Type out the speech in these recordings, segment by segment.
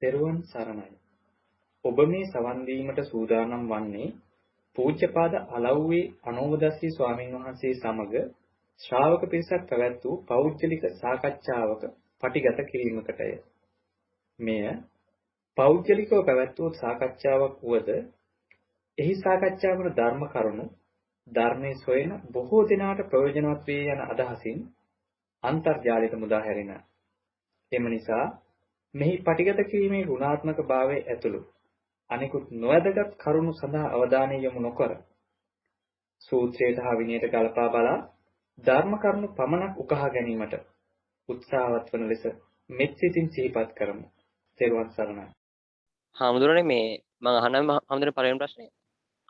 තෙරුවන් සරණයි. ඔබ මේ සවන් දීමට සූදානම් වන්නේ පූජ්‍යපාද අලව්වේ අනෝමදස්සී ස්වාමීන් වහන්සේ සමග ශ්‍රාවක පිරිසක් පැවැත් වූ පෞද්ගලික සාකච්ඡාවක පටිගත කිරීමකටය. මෙය පෞද්ගලිකව පැවැත් වූ සාකච්ඡාවක් වුවද එහි සාකච්ඡා වන ධර්ම කරුණු ධර්මයේ සොයන බොහෝ දෙනාට ප්‍රයෝජනවත් වේ යන අදහසින් අන්තර්ජාලයට මුදා හැරෙන. එම නිසා මෙහි පටිගත කිරීමේ ගුණාත්මක භාවය ඇතුළු අනිකුත් නොවැදගත් කරුණු සඳහා අවධානය යොමු නොකර සූත්‍රයට හා විනයට ගලපා බලා ධර්ම කරුණු පමණක් උකහා ගැනීමට උත්සාහවත් වන ලෙස මෙත් සිතින් සිහිපත් කරමු. තෙරුවන් සරණයි. හාමුදුරනේ මේ මම අහන්න හාමුදුරනේ පළවෙනි ප්‍රශ්නේ.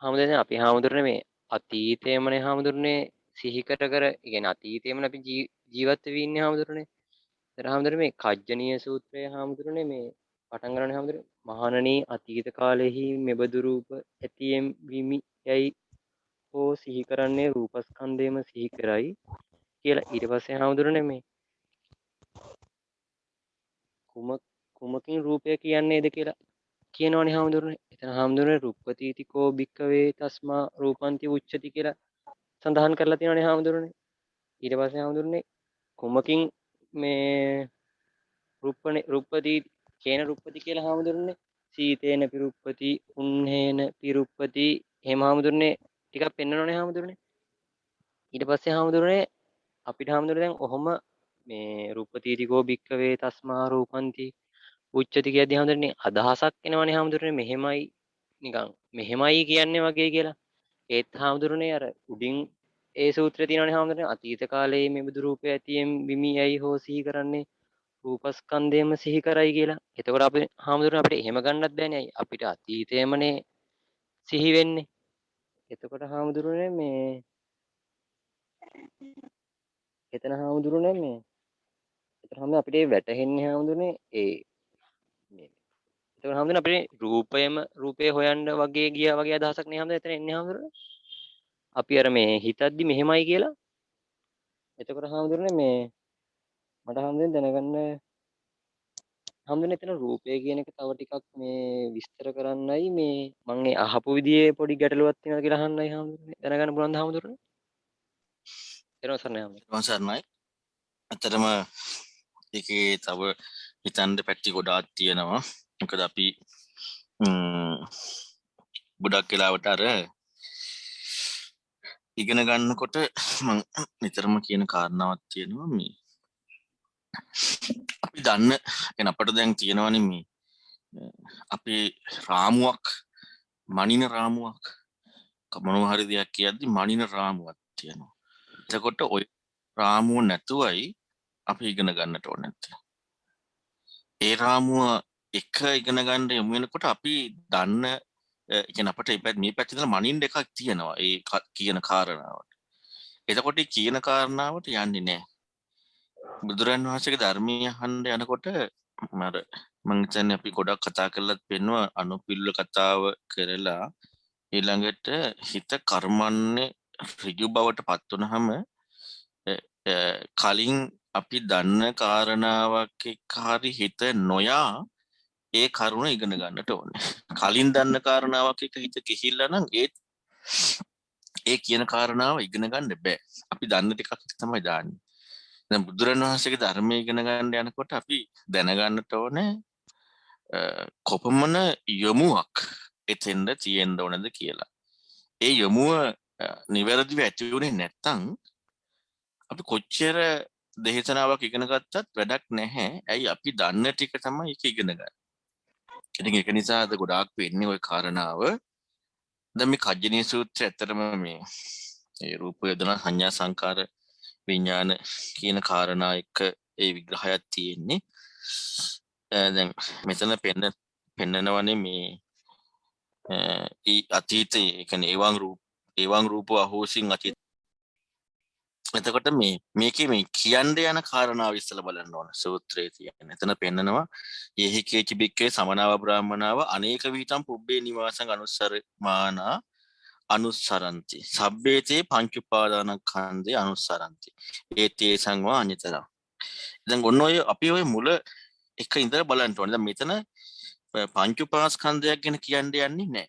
හාමුදුරනේ අපි හාමුදුරනේ මේ අතීතයමනේ හාමුදුරනේ සිහි කර කර කියන්නේ අතීතයමනේ අපි ජීවත් වෙවි ඉන්නේ හාමුදුරනේ. ඒතර හාමුදුරනේ මේ කජ්ජනීය සූත්‍රය හාමුදුරනේ මේ පටන් ගන්නනේ හාමුදුරනේ මහණනී අතීත කාලෙහි මෙබඳු රූප ඇතියෙම් විමි යයි හෝ සිහි කරන්නේ රූපස්කන්ධයම සිහි කරයි කියලා ඊට පස්සේ හාමුදුරනේ මේ කුමකින් රූපය කියන්නේද කියලා කියනවනේ හාමුදුරනේ. එතන හාමුදුරනේ රුප්පතිතිකෝ භික්කවේ තස්මා රූපන්ති උච්චති කියලා සඳහන් කරලා තියෙනවනේ හාමුදුරනේ. ඊට පස්සේ හාමුදුරනේ කුමකින් මේ රුප්පති කේන රුප්පති කියලා හාමුදුරනේ සීතේන පිරුප්පති උන්නේන පිරුප්පති එහෙම හාමුදුරනේ ටිකක් පෙන්වනවනේ හාමුදුරනේ. ඊට පස්සේ හාමුදුරනේ අපිට හාමුදුරනේ දැන් ඔහොම මේ රුප්පතිතිකෝ භික්කවේ තස්මා රූපන්ති උච්චති කියද්දී හාමුදුරනේ අදහසක් එනවනේ හාමුදුරනේ මෙහෙමයි නිකන් මෙහෙමයි කියන්නේ වගේ කියලා. ඒත් හාමුදුරනේ අර උඩින් ඒ සූත්‍රය තියෙනවනේ හාමුදුරනේ අතීත කාලයේ මෙබඳු රූපය ඇතියෙන් විමියයි හෝ සිහි කරන්නේ රූපස්කන්ධයම සිහි කරයි කියලා. එතකොට අපි හාමුදුරනේ අපිට එහෙම ගන්නත් බෑනේ. අපිට අතීතයමනේ සිහි වෙන්නේ. එතකොට හාමුදුරනේ මේ එතන හාමුදුරනේ මේ එතන හැම අපිට වැටහෙන්නේ හාමුදුරනේ ඒ මේ එතකොට හාමුදුරනේ අපිට රූපය හොයන්න වගේ ගියා වගේ අදහසක් නේ හාමුදුරනේ එතන එන්නේ හාමුදුරනේ. අපි අර මේ හිතද්දි මෙහෙමයි කියලා. එතකොට හාමුදුරනේ මේ මට හාමුදුරනේ දැනගන්න හාමුදුරනේ එතන රූපය කියන එක තව ටිකක් මේ විස්තර කරන්නයි මේ මම ඒ අහපු විදිහේ පොඩි ගැටලුවක් තියෙනවා කියලා අහන්නයි හාමුදුරනේ. දැනගන්න පුළුවන්ද හාමුදුරනේ? ඊට පස්සේ සරණයි. ඇත්තටම ඒකේ තව හිතන්න පැති ගොඩාක් තියෙනවා. මොකද අපි ගොඩක් වෙලාවට අර ඉගෙන ගන්නකොට මම නිතරම කියන කාරණාවක් තියෙනවා මේ අපි දන්න يعني අපිට දැන් තියෙනවනේ මේ අපේ රාමුවක් මනින රාමුවක් මොනවා හරි දෙයක් කියද්දි මනින රාමුවක් තියෙනවා. එතකොට ওই රාමුව නැතුවයි අපි ඉගෙන ගන්නට ඕනේ නැත්තේ. ඒ රාමුව එක ඉගෙන ගන්න යමු වෙනකොට අපි දන්න කියන්නේ අපිට මේ පැත්තේ ඉඳලා මනින්න එකක් තියෙනවා ඒ කියන කාරණාවට. එතකොට කියන කාරණාවට යන්නේ නැහැ. බුදුරන් වහන්සේගේ ධර්මීය අහන්න යනකොට මම හිතන්නේ අපි ගොඩක් කතා කරලත් පෙන්නවා අනුපිල්ල කතාව කරලා ඊළඟට හිත කර්මන්නේ ඍජු බවට පත් වුනහම කලින් අපි දන්න කාරණාවක් එක්ක හරි හිත නොයා ඒ කරුණ ඉගෙන ගන්නට ඕනේ. කලින් දන්න කාරණාවක් එක්ක හිත කිහිල්ලා නම් ඒ කියන කාරණාව ඉගෙන ගන්න බෑ. අපි දන්න ටිකක් තමයි දාන්නේ. දැන් බුදුරණවහන්සේගේ ධර්මය ඉගෙන ගන්න යනකොට අපි දැනගන්නට ඕනේ කොපමණ යොමුවක් එතෙන්ද තියෙන්න ඕනද කියලා. ඒ යොමුව නිවැරදිව ඇති වුණේ නැත්නම් අපි කොච්චර දේශනාවක් ඉගෙන ගත්තත් වැඩක් නැහැ. ඇයි අපි දන්න ටික තමයි ඒක ඉගෙන ගන්න. ඉතින් ඒක නිසා අද ගොඩාක් වෙන්නේ ওই කාරණාව. දැන් මේ කජ්ජනීය සූත්‍රය ඇත්තටම මේ රූප වේදනා සංඥා සංකාර විඥාන කියන කාරණා එක්ක ඒ විග්‍රහයක් තියෙන්නේ. දැන් මෙතන පෙන්නනවනේ මේ අතීතයේ කියන්නේ එවං රූප අහෝසින් අතීත. එතකොට මේකේ මේ කියන්න යන කාරණාව ඉස්සලා බලන්න ඕන සූත්‍රයේ තියෙන. එතන පෙන්නනවා යේහිකේච බික්කේ සමනාව බ්‍රාහමනාව අනේක විතම් පුබ්බේ නිවාසං අනුස්සරමානා අනුස්සරಂತಿ සබ්බේතේ පංච උපාදානස්කන්ධේ අනුස්සරಂತಿ ඒතේ සංවා අනිතරං. දැන් ඔන්න ඔය අපි ඔය මුල එක ඉඳලා බලන්න ඕනේ. දැන් මෙතන පංච උපාස්කන්ධයක් ගැන කියන්න යන්නේ නැහැ.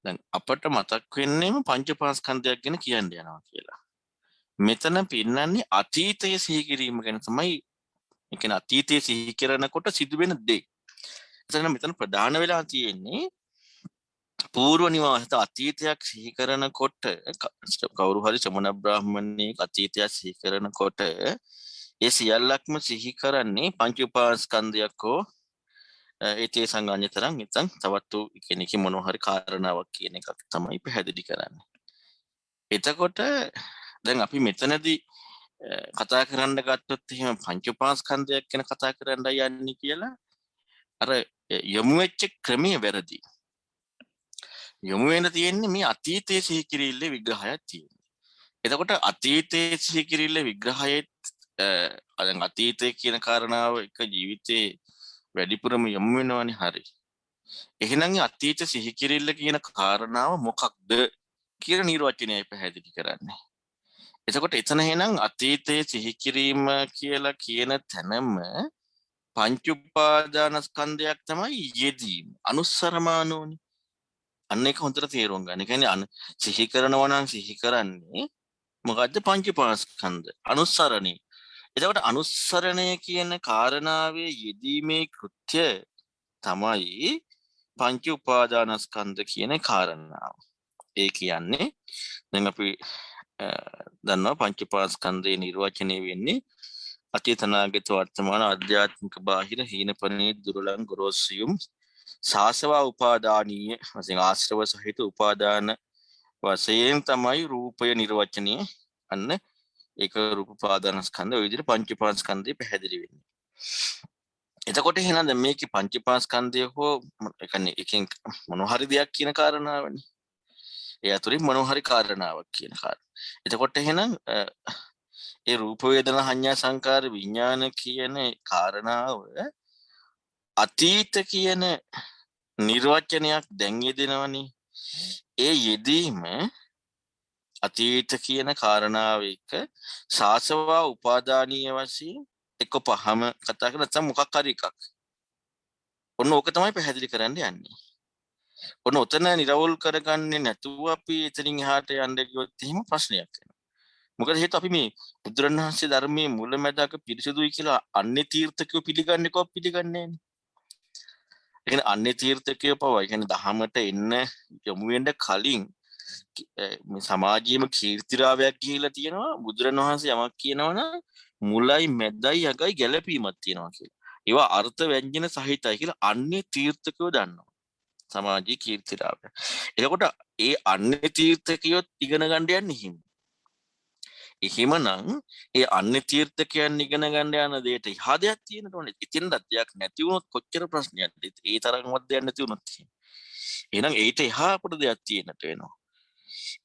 දැන් අපට මතක් වෙන්නේම පංච උපාස්කන්ධයක් ගැන කියන්න යනවා කියලා. මෙතන පින්නන්නේ අතීතය සිහි කිරීම ගැන තමයි. ඒ කියන්නේ අතීතය සිහි කරනකොට සිදුවෙන දේ. එතන මෙතන ප්‍රධාන වෙලා තියෙන්නේ పూర్ව නිවාසිත අතීතයක් සිහි කරනකොට කවුරු හරි ශ්‍රමණ බ්‍රාහ්මණයෙක් අතීතයක් සිහි කරනකොට ඒ සියල්ලක්ම සිහි කරන්නේ පංච උපාස්කන්ධයක් හෝ ඒතේ සංගාඤ්ඤතරන් නැත්නම් තවත් කෙනෙක් මොනවා හරි කාරණාවක් කියන එකක් තමයි පැහැදිලි කරන්නේ. එතකොට දැන් අපි මෙතනදී කතා කරන්න ගත්තොත් එහෙම පංච උපාස්කන්ධයක් ගැන කතා කරන්න යන්නේ කියලා අර යොමු වෙච්ච ක්‍රමයේ වැරදි. යොමු වෙන්න තියෙන්නේ මේ අතීතයේ සිහි කිරීමේ විග්‍රහයක් තියෙනවා. එතකොට අතීතයේ සිහි කිරීමේ විග්‍රහයේ දැන් අතීතය කියන කාරණාව එක ජීවිතේ වැඩිපුරම යොමු වෙනවනේ හරි. එහෙනම් අතීත සිහි කිරීම කියන කාරණාව මොකක්ද කියන නිර්වචනයයි පැහැදිලි කරන්නේ. එතකොට එතන එහෙනම් අතීතයේ සිහි කිරීම කියලා කියන තැනම පංච උපාදානස්කන්ධයක් තමයි යෙදීම. අනුස්සරමානෝනේ. අන්න ඒක හොඳට තේරුම් ගන්න. ඒ කියන්නේ සිහි කරනවා නම් සිහි කරන්නේ මොකද්ද? පංච උපාස්කන්ධ. අනුස්සරණේ. එතකොට අනුස්සරණය කියන කාරණාවේ යෙදීමේ කෘත්‍ය තමයි පංච උපාදානස්කන්ධ කියන කාරණාව. ඒ කියන්නේ දැන් අපි දන්නවා පංච උපාස්කන්ධයේ නිර්වචනය වෙන්නේ අතීත අනාගත වර්තමාන ආධ්‍යාත්මික බාහිර හීන පරිණිත දුරලං ගොරෝසුයුම් සාසවා උපාදානීය වශයෙන් ආශ්‍රව සහිත උපාදාන වශයෙන් තමයි රූපය නිර්වචනය. අන්න ඒක රූප උපාදානස්කන්ධ ඔය විදිහට පංච උපාස්කන්ධය පැහැදිලි වෙන්නේ. එතකොට එහෙනම් මේකේ පංච උපාස්කන්ධය හෝ ඒ කියන්නේ එකෙන් මොනවා හරි දෙයක් කියන කාරණාවනේ. ඒ අතුරින් මොනවා හරි කාරණාවක් කියන කාරණා. එතකොට එහෙනම් ඒ රූප වේදනා සංඥා සංකාර විඥාන කියන කාරණාව අතීත කියන නිර්වචනයක් දැන් යෙදෙනවනේ. ඒ යෙදීම අතීත කියන කාරණාව එක සාසවා උපාදානීය වශයෙන් එක පහම කතා කරලා නැත්නම් මොකක් හරි එකක්. ඔන්න ඕක තමයි පැහැදිලි කරන්න යන්නේ. ඔන්න ඔතන නිරවුල් කරගන්නේ නැතුව අපි එතනින් එහාට යන්න ගියොත් එහෙම ප්‍රශ්නයක් වෙනවා. මොකද හේතුව අපි මේ බුදුරණවහන්සේ ධර්මයේ මුලැමැදක පිරිසුදුයි කියලා අන්‍ය තීර්ථකයෝ පිළිගන්නේ කොහොමද පිළිගන්නේ නැහැ. ඒ කියන්නේ අන්‍ය තීර්ථකයෝ පවා ඒ කියන්නේ දහමට එන්න යොමු වෙන්න කලින් මේ සමාජයේම කීර්තිරාවයක් ගිහිලා තියෙනවා. බුදුරණවහන්සේ යමක් කියනවනම් මුලයි මැදයි අගයි ගැළපීමක් තියෙනවා කියලා. ඒවා අර්ථ ව්‍යංජන සහිතයි කියලා අන්‍ය තීර්ථකයෝ දන්නවා. සමාජීය කීර්තිරාවය. එතකොට ඒ අන්‍ය තීර්ථකයෝ ඉගෙන ගන්න යන්නේ හිම. එහෙමනම් ඒ අන්‍ය තීර්ථකයන් ඉගෙන ගන්න යන දෙයට එහා දෙයක් තියෙන්න ඕනේ. ඉතින් දෙයක් නැති වුණොත් කොච්චර ප්‍රශ්නයක්ද? ඒ තරම්වත් දෙයක් නැති වුණොත් එහෙනම් ඒට එහා අපට දෙයක් තියෙන්නට වෙනවා.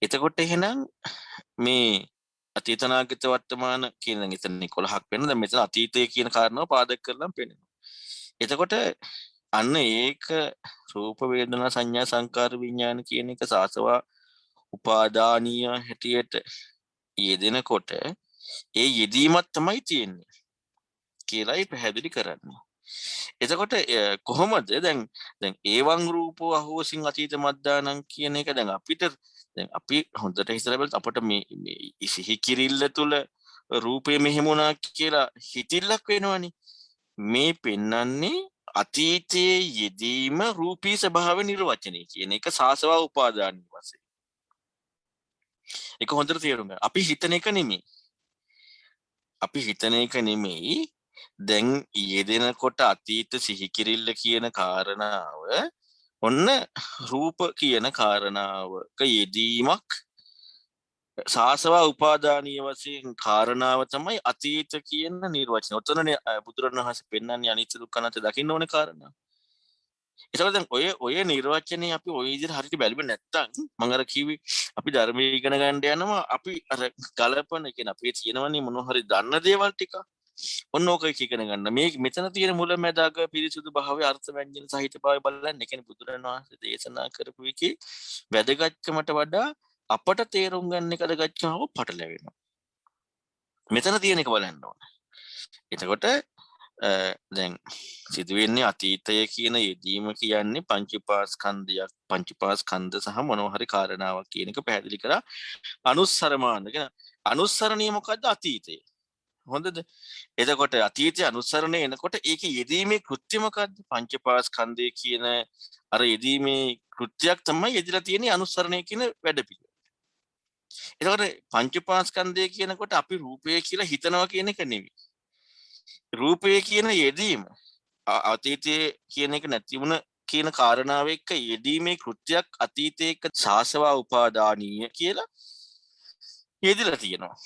එතකොට එහෙනම් මේ අතීත අනාගත වර්තමාන කියන එතන 11ක් වෙනවා. දැන් මෙතන අතීතය කියන කාරණාව පාදක කරලා පෙන්නනවා. එතකොට අන්න ඒක රූප වේදනා සංඥා සංකාර විඥාන කියන එක සාසවා උපාදානීය හැටියට යෙදෙනකොට ඒ යෙදීමක් තමයි තියෙන්නේ කියලායි පැහැදිලි කරන්නේ. එතකොට කොහොමද දැන් ඒවං රූපෝ අහෝසින් අතීත මද්දානං කියන එක දැන් අපිට දැන් අපි හොඳට හිතලා බලද්දී අපට මේ සිහි කිරිල්ල තුල රූපය මෙහෙම වුණා කියලා හිතිල්ලක් වෙනවනේ. මේ පෙන්වන්නේ අතීතයේ යෙදීම රූපී ස්වභාව නිර්වචනය කියන එක සාසවා උපාදාන වශයෙන්. ඒක හොඳට තේරුම් ගන්න. අපි හිතන එක නෙමෙයි. දැන් යෙදෙනකොට අතීත සිහි කිරිල්ල කියන කාරණාව ඔන්න රූප කියන කාරණාවක යෙදීමක් සාසවා උපාදානීය වශයෙන් කාරණාව තමයි අතීත කියන නිර්වචනය. ඔතනනේ බුදුරණවහන්සේ පෙන්වන්නේ අනිත්‍ය දුක්ඛ අනාත්ම දකින්න ඕනේ කාරණා. ඒකවල දැන් ඔය නිර්වචනේ අපි ඔය විදිහට හරියට බැලුවේ නැත්තම් මම අර කිව්වේ අපි ධර්මයේ ඉගෙන ගන්න යනවා අපි අර ගලපන කියන අපේ තියෙනවනේ මොනවා හරි දන්න දේවල් ටික. ඔන්න ඕක ඉගෙන ගන්න. මේ මෙතන තියෙන මුලැමැදාග පිරිසුදු භාවයේ අර්ථ ව්‍යංජන සහිත භාවය බලන්න. ඒ කියන්නේ බුදුරණවහන්සේ දේශනා කරපු එකේ වැදගත්කමට වඩා අපට තේරුම් ගන්න එක වැදගත්කමව පටලැවෙනවා. මෙතන තියෙන එක බලන්න ඕන. එතකොට දැන් සිදුවෙන්නේ අතීතය කියන යෙදීම කියන්නේ පංචපාස්කන්ධ සහ මොනවා හරි කාරණාවක් කියන එක පැහැදිලි කරා. අනුස්සරමාන කියන අනුස්සරණීය මොකද්ද? අතීතය. හොඳද? එතකොට අතීතය අනුස්සරණය එනකොට ඒකේ යෙදීමේ කෘත්‍ය මොකද්ද? පංචපාස්කන්ධය කියන අර යෙදීමේ කෘත්‍යයක් තමයි යෙදලා තියෙන්නේ අනුස්සරණය කියන වැඩපිළිවෙල. එතකොට පංචපාස්කන්ධය කියනකොට අපි රූපය කියලා හිතනවා කියන එක නෙවෙයි. රූපය කියන යෙදීම අතීතයේ කියන එක නැති වුණ කියන කාරණාව එක්ක යෙදීමේ කෘත්‍යයක් අතීතයේ එක්ක සාසවා උපාදානීය කියලා යෙදලා තියෙනවා.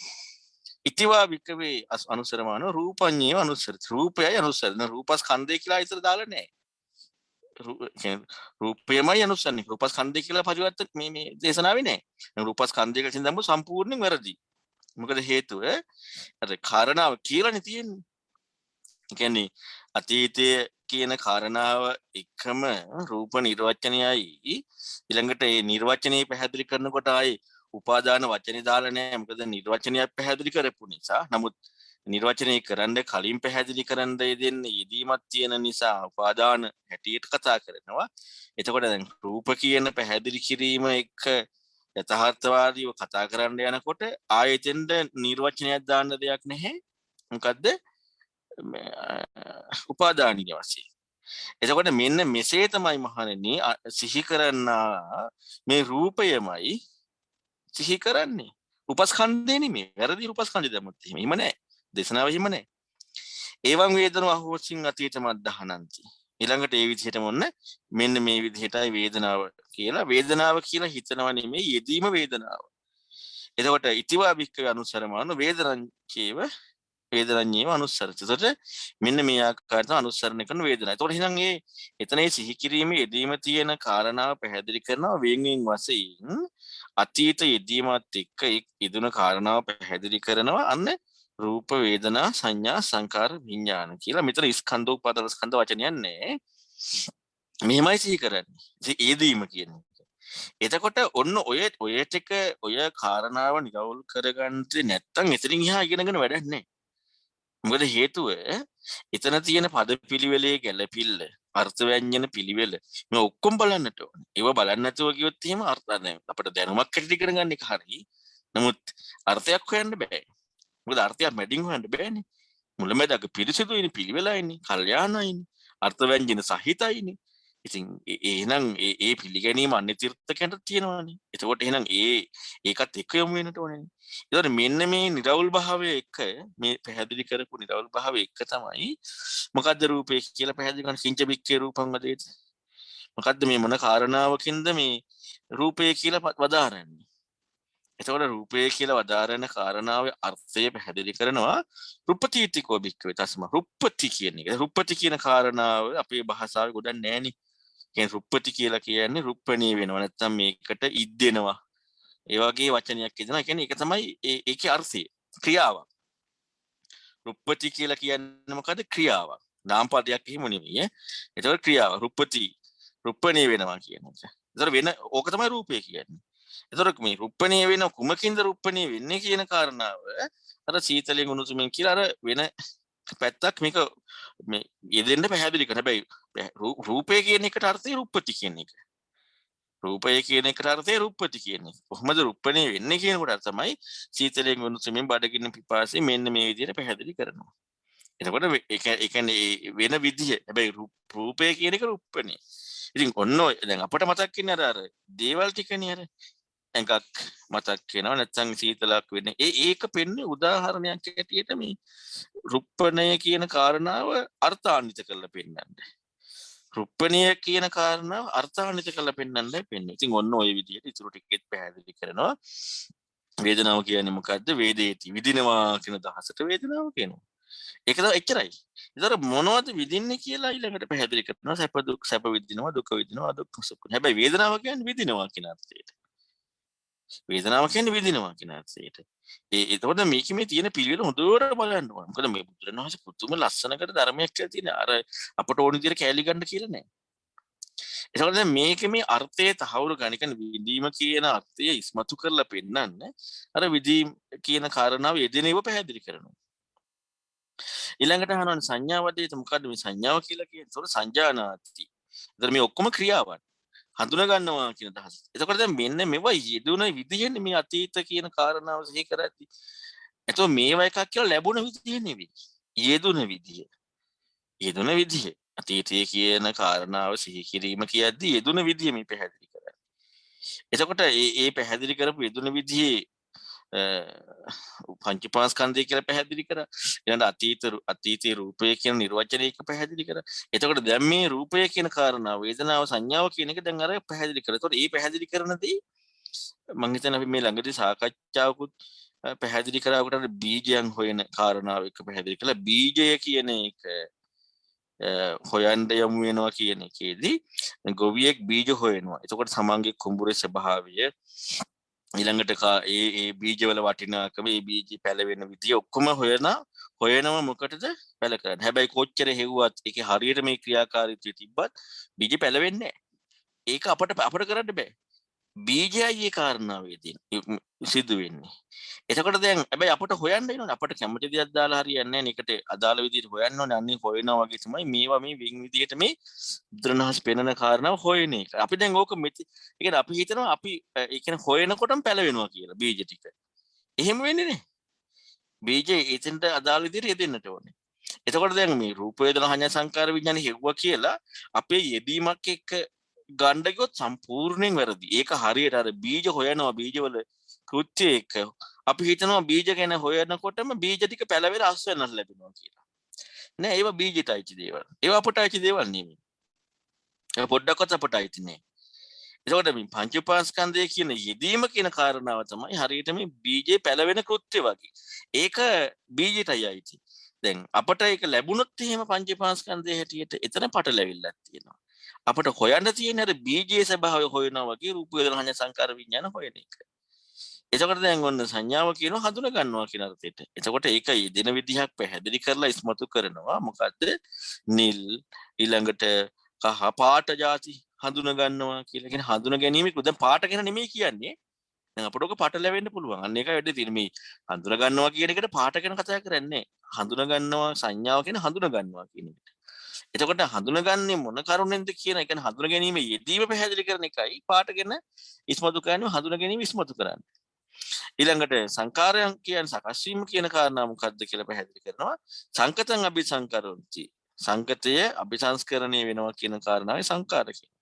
ඉතිවා වික්කවේ අනුසරමාන රූපඤ්ඤේව අනුසරති. රූපයයි අනුසරන රූපස්කන්ධය කියලා ඉතර දාලා නැහැ. රූපයමයි අනුසරන්නේ. රූපස්කන්ධය කියලා පරිවර්තන මේ දේශනාවේ නැහැ. රූපස්කන්ධය කියලා හිතනම සම්පූර්ණයෙන් වැරදි. මොකද හේතුව අර කාරණාව කියලානේ තියෙන්නේ. කියන්නේ අතීතයේ කියන කාරණාව එකම රූප නිර්වචනයයි ඊළඟට ඒ නිර්වචනය පැහැදිලි කරනකොට ආයේ උපාදාන වචනේ දාලා නැහැ. මොකද නිර්වචනයක් පැහැදිලි කරපු නිසා. නමුත් නිර්වචනය කරන්න කලින් පැහැදිලි කරන්න දෙන්නේ යෙදීමක් තියෙන නිසා උපාදාන හැටියට කතා කරනවා. එතකොට දැන් රූප කියන පැහැදිලි කිරීම එක්ක යථාර්ථවාදීව කතා කරන්න යනකොට ආයෙතෙන්ද නිර්වචනයක් දාන්න දෙයක් නැහැ. මොකද්ද? උපාදානීය වශයෙන්. එතකොට මෙන්න මෙසේ තමයි මහණෙනි සිහි කරන්නා මේ රූපයමයි සිහි කරන්නේ. රූපස්කන්ධේ නෙමෙයි. වැරදි රූපස්කන්ධය දැම්මත් එහෙම නෑ. දේශනාව එහෙම නෑ. ඒවං වේදනෝ අහෝසින් අතීත මද්දහනන්ති. ඊළඟට ඒ විදිහටම ඔන්න මෙන්න මේ විදිහටයි වේදනාව කියලා. වේදනාව කියලා හිතනව නෙමෙයි යෙදීම වේදනාව. එතකොට ඉතිවා වික්කේ අනුසරමාන වේදනං චේව වේදනඤ්ඤේව අනුස්සරති. එතකොට මෙන්න මේ ආකාරයට අනුස්සරණය කරන වේදනාව. එතකොට එහෙනම් එතනේ සිහි කිරීමේ යෙදීම තියෙන කාරණාව පැහැදිලි කරනවා වෙන්වෙන් වශයෙන් අතීත යෙදීමත් එක්ක යෙදුන කාරණාව පැහැදිලි කරනවා. අන්න රූප වේදනා සංඥා සංකාර විඥාන කියලා. මෙතන ස්කන්ධ උපාදාන ස්කන්ධ වචනයක් නැහැ. මෙහෙමයි සිහි කරන්නේ. යෙදීම කියන්නේ. එතකොට ඔන්න ඔය ටික ඔය කාරණාව නිරවුල් කරගන්න නැත්තම් එතනින් එහා ඉගෙනගෙන වැඩක් නැහැ. මොකද හේතුව එතන තියෙන පද පිළිවෙලේ ගැළපිල්ල අර්ථ ව්‍යංජන පිළිවෙල මේ ඔක්කොම බලන්නට ඕනේ. ඒව බලන්න නැතුව කිව්වොත් එහෙම අර්ථ නැහැ. අපිට දැනුමක් ඇති කරගන්න එක හරියි. නමුත් අර්ථයක් හොයන්න බෑ. මොකද අර්ථයක් මැදින් හොයන්න බෑනේ. මුලමෙදක පිරිසිදුයිනේ පිළිවෙලයිනේ, කල්යාණයිනේ, අර්ථ ව්‍යංජන සහිතයිනේ. ඉතින් එහෙනම් ඒ පිළිගැනීම අන්‍ය තීර්ථකයන්ට තියෙනවානේ. එතකොට එහෙනම් ඒකත් එක්ක යොමු වෙන්නට ඕනේ. ඒතකොට මෙන්න මේ නිරවුල් භාවය එක්ක මේ පැහැදිලි කරපු නිරවුල් භාවය එක්ක තමයි මොකද්ද රූපේ කියලා පැහැදිලි කරන කිංච බික්කේ රූපං වදේත. මොකද්ද මේ මොන කාරණාවකින්ද මේ රූපය කියලා වදාරන්නේ. එතකොට රූපය කියලා වදාරන කාරණාවේ අර්ථය පැහැදිලි කරනවා රුප්පතිතිකෝ බික්කවේ තස්ම රුප්පති කියන එක. රුප්පති කියන කාරණාව අපේ භාෂාවේ ගොඩක් නැහැනේ. කියන්නේ රුප්පති කියලා කියන්නේ රුප්පණී වෙනවා නැත්නම් මේකට ඉද්දෙනවා. ඒ වගේ වචනයක් කියනවා. කියන්නේ ඒක තමයි ඒකේ අර්ථය. ක්‍රියාවක්. රුප්පති කියලා කියන්නේ මොකද්ද? ක්‍රියාවක්. නාම පදයක් එහෙම නෙමෙයි ඈ. ඒතකොට ක්‍රියාව රුප්පති රුප්පණී වෙනවා කියන එක. ඒතර වෙන ඕක තමයි රූපය කියන්නේ. ඒතර මේ රුප්පණී වෙන කුමකින්ද රුප්පණී වෙන්නේ කියන කාරණාව අර සීතලෙන් උණුසුමින් කියලා අර වෙන පැත්තක් මේක මේ යෙදෙන්න පැහැදිලි කරන. හැබැයි රූපය කියන එකට අර්ථය රුප්පති කියන එක. රූපය කියන එකට අර්ථය රුප්පති කියන එක. කොහොමද රුප්පණී වෙන්නේ කියනකොට තමයි සීතලෙන් උණුසුමින් බඩගින්න පිපාසයෙන් මෙන්න මේ විදිහට පැහැදිලි කරනවා. එතකොට ඒ කියන්නේ වෙන විදිහ. හැබැයි රූපය කියන එක රුප්පණී. ඉතින් ඔන්න දැන් අපිට මතක් වෙන්නේ අර දේවල් ටිකනේ අර එකක් මතක් වෙනවා නැත්නම් සීතලක් වෙන්නේ. ඒක පෙන්නේ උදාහරණයක් ඇටියට මේ රුප්පණය කියන කාරණාව අර්ථාන්විත කරලා පෙන්නන්නේ. රුප්පණය කියන කාරණාව අර්ථාන්විත කරලා පෙන්නන්නයි පෙන්නේ. ඉතින් ඔන්න ඔය විදිහට ඉතුරු ටිකෙත් පැහැදිලි කරනවා. වේදනාව කියන්නේ මොකද්ද? වේදේති විදිනවා කියන දහසට වේදනාව කියනවා. ඒක තමයි එච්චරයි. ඒතර මොනවද විදින්නේ කියලා ඊළඟට පැහැදිලි කරනවා. සැප විදිනවා, දුක විදිනවා, දුක්ඛ සුඛ. හැබැයි වේදනාව කියන්නේ විදිනවා කියන අර්ථයට. වේදනාව කියන්නේ විඳිනවා කියන අර්ථයට. එතකොට මේකේ මේ තියෙන පිළිවෙල හොඳට බලන්න ඕනේ. මොකද මේ බුදුරණවහන්සේ පුදුම ලස්සනකට ධර්මයක් කියලා තියෙන. අර අපට ඕන විදිහට කැලි ගන්න කියලා නෑ. එතකොට දැන් මේකේ මේ අර්ථය තහවුරු ගන්න කියන්නේ විඳීම කියන අර්ථය ඉස්මතු කරලා පෙන්නන්න අර විඳීම කියන කාරණාව යෙදෙනව පැහැදිලි කරනවා. ඊළඟට අහනවා සංඥාවදී මොකද්ද මේ සංඥාව කියලා කියන්නේ? ඒතකොට සංජානාති. ඒතර මේ ඔක්කොම ක්‍රියාවන් හඳුනා ගන්නවා කියන අදහස. එතකොට දැන් මෙන්න මේවා යෙදුන විදිහනේ මේ අතීත කියන කාරණාව සිහි කරද්දී. එතකොට මේවා එකක් කියලා ලැබුණ විදිහ නෙවෙයි. යෙදුන විදිහ. යෙදුන විදිහ. අතීතයේ කියන කාරණාව සිහි කිරීම කියද්දී යෙදුන විදිහ මේ පැහැදිලි කරන්නේ. එතකොට ඒ පැහැදිලි කරපු යෙදුන විදිහේ පංචපාස්කන්ධය කියලා පැහැදිලි කරා. ඊළඟට අතීතයේ රූපය කියන නිර්වචනය එක පැහැදිලි කරා. එතකොට දැන් මේ රූපය කියන කාරණාව වේදනාව සංඥාව කියන එක දැන් අර පැහැදිලි කරා. එතකොට මේ පැහැදිලි කරනදී මම හිතන්නේ අපි මේ ළඟදී සාකච්ඡාවකුත් පැහැදිලි කරාකට බීජයන් හොයන කාරණාව එක පැහැදිලි කළා. බීජය කියන එක හොයන්න යමු වෙනවා කියන එකේදී ගොවියෙක් බීජ හොයනවා. එතකොට සමන්ගේ කුඹුරේ ස්වභාවය ඊළඟට ඒ බීජවල වටිනාකම ඒ බීජ පැලවෙන විදිය ඔක්කොම හොයනවා මොකටද පැල කරන්න. හැබැයි කොච්චර හෙව්වත් ඒකේ හරියට මේ ක්‍රියාකාරීත්වය තිබ්බත් බීජ පැලවෙන්නේ නැහැ. ඒක අපට කරන්න බෑ. බීජයයි ඒ කාරණාවේදී සිද්ධ වෙන්නේ. එතකොට දැන් හැබැයි අපට හොයන්න වෙනවනේ. අපට කැමති දෙයක් දාලා හරියන්නේ නැහැ. ඒකට අදාළ විදිහට හොයන්න ඕනේ. අන්නේ හොයනවා වගේ තමයි මේවා මේ වෙන විදිහට මේ බුදුරණවහන්සේ පෙන්වන කාරණාව හොයන එක. අපි දැන් ඕක ඒ කියන්නේ අපි හිතනවා අපි ඒ කියන්නේ හොයනකොටම පැලවෙනවා කියලා බීජ ටික. එහෙම වෙන්නේ නැහැ. බීජ එතෙන්ට අදාළ විදිහට යෙදෙන්නට ඕනේ. එතකොට දැන් මේ රූප වේදනා සංඥා සංකාර විඥාන හෙව්වා කියලා අපේ යෙදීමක් එක්ක ගන්න ගියොත් සම්පූර්ණයෙන් වැරදි. ඒක හරියට අර බීජ හොයනවා බීජවල කෘත්‍ය එක්ක අපි හිතනවා බීජ ගැන හොයනකොටම බීජ ටික පැලවෙලා අස් වෙනස් ලැබෙනවා කියලා. නෑ ඒවා බීජයට අයිති දේවල්. ඒවා අපට අයිති දේවල් නෙමෙයි. ඒක පොඩ්ඩක්වත් අපට අයිති නෑ. එතකොට මේ පංච උපාස්කන්ධය කියන යෙදීම කියන කාරණාව තමයි හරියට මේ බීජේ පැලවෙන කෘත්‍ය වගේ. ඒක බීජයටයි අයිති. දැන් අපට ඒක ලැබුණොත් එහෙම පංච උපාස්කන්ධයේ හැටියට එතන පටලැවිල්ලක් තියෙනවා. අපට හොයන්න තියෙන අර බීජයේ ස්වභාවය හොයනවා වගේ රූප වේදනා සංඥා සංකාර විඥාන හොයන එක. එතකොට දැන් ඔන්න සංඥාව කියනවා හඳුනා ගන්නවා කියන අර්ථයට. එතකොට ඒක යෙදෙන විදිහක් පැහැදිලි කරලා ඉස්මතු කරනවා. මොකද්ද? නිල් ඊළඟට කහ පාට ಜಾති හඳුනා ගන්නවා කියලා. කියන්නේ හඳුනා ගැනීම දැන් පාට ගැන නෙමෙයි කියන්නේ. දැන් අපට ඔක පටලැවෙන්න පුළුවන්. අන්න ඒකයි වැඩි තියෙන්නේ. මේ හඳුනා ගන්නවා කියන එකට පාට ගැන කතා කරන්නේ. හඳුනා ගන්නවා සංඥාව කියන හඳුනා ගන්නවා කියන එකට. එතකොට හඳුනගන්නේ මොන කරුණෙන්ද කියන එක හඳුන ගැනීම යෙදීම පැහැදිලි කරන එකයි පාට ගැන ඉස්මතු කරන්නේ හඳුන ගැනීම ඉස්මතු කරන්නේ. ඊළඟට සංකාරයන් කියන්නේ සකස් වීම කියන කාරණා මොකක්ද කියලා පැහැදිලි කරනවා. සංකතං අபிසංකරොන්ති. සංකතය අபிසංස්කරණය වෙනවා කියන කාරණාවයි සංකාර කියන්නේ.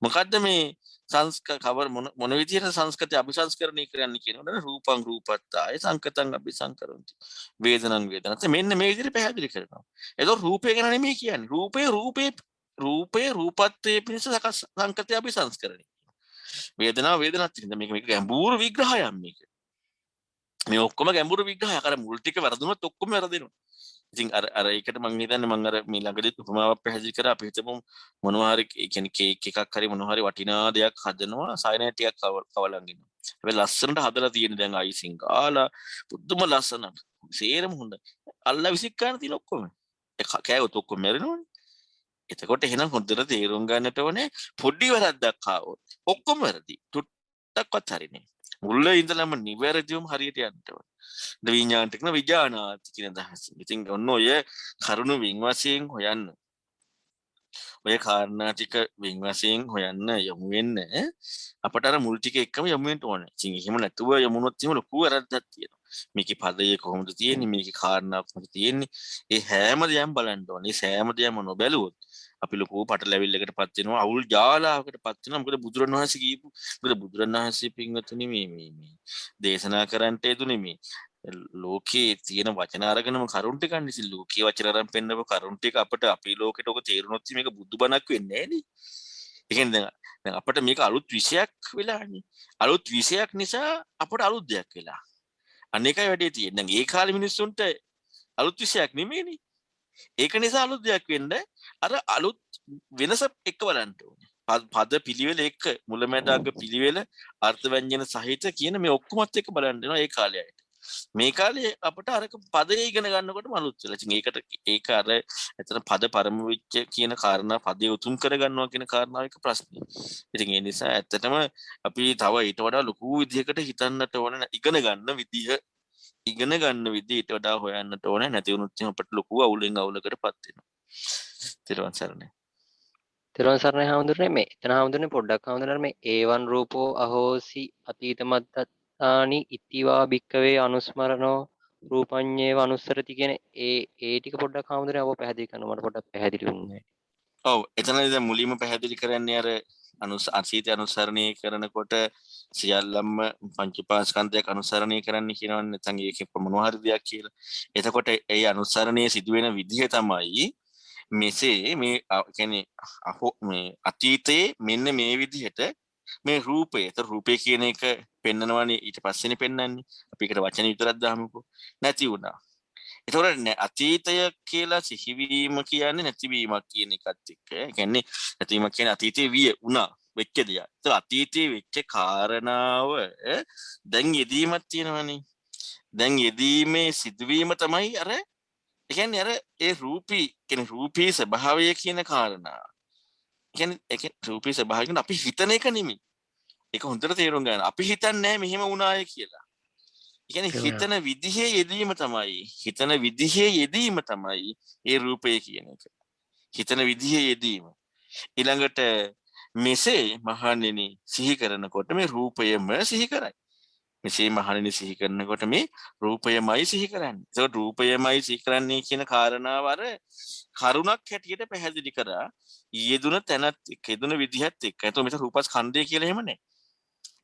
මොකද්ද මේ මොන විදිහට සංස්කතය අபிසංස්කරණය කරන්නේ කියනකොට රූපං රූපත්තාය සංකතං අபிසංකරොන්ති. වේදනං වේදනත් මෙන්න මේ විදිහට පැහැදිලි කරනවා. එතකොට රූපය ගැන නෙමෙයි කියන්නේ. රූපේ රූපත්වයේ පිණිස සකස් සංකතය අபிසංස්කරණය. වේදනාව වේදනත් කියන මේක ගැඹුරු විග්‍රහයක් මේක. මේ ඔක්කොම ගැඹුරු විග්‍රහයක්. අර මුල් ටික වැරදුනොත් ඔක්කොම වැරදෙනවා. ඉතින් අර ඒකට මම හිතන්නේ මම අර මේ ළඟදී උපමාවක් පැහැදිලි කරා. අපි හිතමු මොනවා හරි කියන්නේ කේක් එකක් හරි මොනවා හරි වටිනා දෙයක් හදනවා සායනය ටිකක් කවලන් ඉන්නවා. හැබැයි ලස්සනට හදලා තියෙන දැන් අයිසිං ගාලා පුදුම ලස්සනක්. සේරම හොඳයි. අල්ලා විසික් ගන්න තියෙන ඔක්කොම. ඒ කෑවොත් ඔක්කොම මැරෙනවනේ. එතකොට එහෙනම් හොඳට තේරුම් ගන්නට ඕනේ පොඩි වැරද්දක් ආවොත් ඔක්කොම වැරදි. තුට්ටක්වත් හරිනේ. මුල්ල ඉඳලම නිවැරදිවම හරියට යන්න ඕනේ. විඥාණයට කියන විඥානාති කියන අදහස. ඉතින් ඔන්න ඔය කරුණු වින් වශයෙන් හොයන්න. ඔය කාරණා ටික වින් වශයෙන් හොයන්න යමු වෙන්න අපට අර මුල් ටික එකම යමු වෙන්න ඕනේ. ඉතින් එහෙම නැතුව යමුනොත් එහෙම ලොකු වැරද්දක් තියෙනවා. මේකේ පදයේ කොහොමද තියෙන්නේ? මේකේ කාරණා කොහොමද තියෙන්නේ? ඒ හැම දෙයක්ම බලන්න ඕනේ. සෑම දෙයක්ම නොබැලුවොත් අපි ලොකු පටලැවිල්ලකටපත් වෙනවා. අවුල් ජාලාවකටපත් වෙනවා. මොකද බුදුරණවහන්සේ කියපු මොකද බුදුරණවහන්සේ පින්වතුනි මේ දේශනා කරන්නට යෙදුනේ මේ ලෝකේ තියෙන වචන අරගෙනම කරුණ ටික ගන්න. ඉතින් ලෝකයේ වචන අරන් පෙන්නපු කරුණ ටික අපිට අපේ ලෝකෙට ඔක තේරුනොත් මේක බුදුබණක් වෙන්නේ නැහැ නේ. ඒ කියන්නේ දැන් අපිට මේක අලුත් විෂයක් වෙලානේ. අලුත් විෂයක් නිසා අපට අලුත් දෙයක් වෙලා. අනේකයි වැඩේ තියෙන්නේ. දැන් ඒ කාලේ මිනිස්සුන්ට අලුත් විෂයක් නෙමෙයිනේ. ඒක නිසා අලුත් දෙයක් වෙන්න අර අලුත් වෙනස එක්ක බලන්න ඕනේ. පද පිළිවෙල එක්ක මුලැමැදාග පිළිවෙල අර්ථ ව්‍යංජන සහිත කියන මේ ඔක්කොමත් එක්ක බලන්න වෙනවා ඒ කාලයට. මේ කාලේ අපිට අර පදේ ඉගෙන ගන්නකොටම අලුත් වෙලා. ඉතින් ඒක අර එතන පද පරම වෙච්ච කියන කාරණා පදේ උතුම් කර ගන්නවා කියන කාරණාව එක ප්‍රශ්නේ. ඉතින් ඒ නිසා ඇත්තටම අපි තව ඊට වඩා ලොකු විදිහකට හිතන්නට ඕන ඉගෙන ගන්න විදිහ ඉගෙන ගන්න විදිහ ඊට වඩා හොයන්නට ඕනේ. නැති වුණොත් එහෙනම් අපිට ලොකු අවුලෙන් අවුලකටපත් වෙනවා. තිරුවන් සරණයි. තෙරුවන් සරණයි හාමුදුරනේ. මේ එතන හාමුදුරනේ පොඩ්ඩක් හාමුදුරනේ මේ ඒවන් රූපෝ අහෝසි අතීත මත්තත්තානි ඉතිවා භික්කවේ අනුස්මරණෝ රූපඤ්ඤේව අනුස්සරති කියන ඒ ටික පොඩ්ඩක් හාමුදුරනේ අපව පැහැදිලි කරන්න මට පොඩ්ඩක් පැහැදිලි වුණේ. ඔව් එතනදී දැන් මුලින්ම පැහැදිලි කරන්නේ අර අතීත අනුසරණය කරනකොට සියල්ලම පංචපාස්කන්ධයක් අනුසරණය කරන්න කියනවනේ. නැත්නම් ඒකේ මොනවා හරි දෙයක් කියලා. එතකොට ඒ අනුසරණයේ සිදුවෙන විදිහ තමයි මෙසේ මේ කියන්නේ මේ අතීතයේ මෙන්න මේ විදිහට මේ රූපය. ඒතර රූපය කියන එක පෙන්නනවනේ ඊට පස්සේනේ පෙන්වන්නේ. අපි ඒකට වචන විතරක් දාමුකෝ. නැති වුණා. ඒතකොට අතීතය කියලා සිහිවීම කියන්නේ නැතිවීමක් කියන එකත් එක්ක. ඒ කියන්නේ නැතිවීමක් කියන්නේ අතීතයේ විය වුණා වෙච්ච දෙයක්. ඒතර අතීතයේ වෙච්ච කාරණාව දැන් යෙදීමක් තියෙනවනේ. දැන් යෙදීමේ සිදුවීම තමයි අර ඒ කියන්නේ අර ඒ රූපී ස්වභාවය කියන කාරණා. ඒ කියන්නේ රූපී ස්වභාවය කියන්නේ අපි හිතන එක නෙමෙයි. ඒක හොඳට තේරුම් ගන්න. අපි හිතන්නේ නැහැ මෙහෙම වුණාය කියලා. ඒ කියන්නේ හිතන විදිහේ යෙදීම තමයි ඒ රූපය කියන එක. හිතන විදිහේ යෙදීම. ඊළඟට මෙසේ මහණෙනි සිහි කරනකොට මේ රූපයම සිහි කරයි. මෙසේ මහණෙනි සිහි කරනකොට මේ රූපයමයි සිහි කරන්නේ. ඒකට රූපයමයි සිහි කරන්නේ කියන කාරණාව අර කරුණක් හැටියට පැහැදිලි කරා. යෙදුන තැනත් යෙදුන විදිහත් එක්ක. ඒතකොට මෙතන රූපස්කන්ධය කියලා එහෙම නැහැ.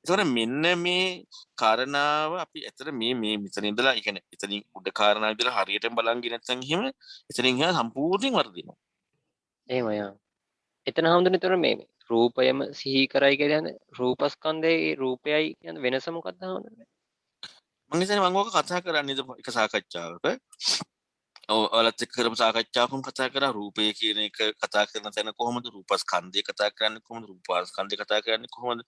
ඒතකොට මෙන්න මේ කාරණාව අපි ඇත්තට මේ මෙතන ඉඳලා ඒ කියන්නේ එතනින් උඩ කාරණාව ඉඳලා හරියටම බලන් ගියේ නැත්නම් එහෙම එතනින් එහා සම්පූර්ණයෙන් වර්ධිනවා. එහෙමයි. එතන හාමුදුරනේ මේ රූපයම සිහි කරයි කියන්නේ රූපස්කන්ධයේ රූපයයි කියන වෙනස මොකක්ද හාමුදුරනේ? මම හිතන්නේ මම ඕක කතා කරන්නේ එක සාකච්ඡාවක. ඔයාලත් එක්ක කරපු සාකච්ඡාවකම කතා කරා රූපය කියන එක කතා කරන තැන කොහොමද රූපස්කන්ධය කතා කරන්නේ කොහොමද රූපාස්කන්ධය කතා කරන්නේ කොහොමද?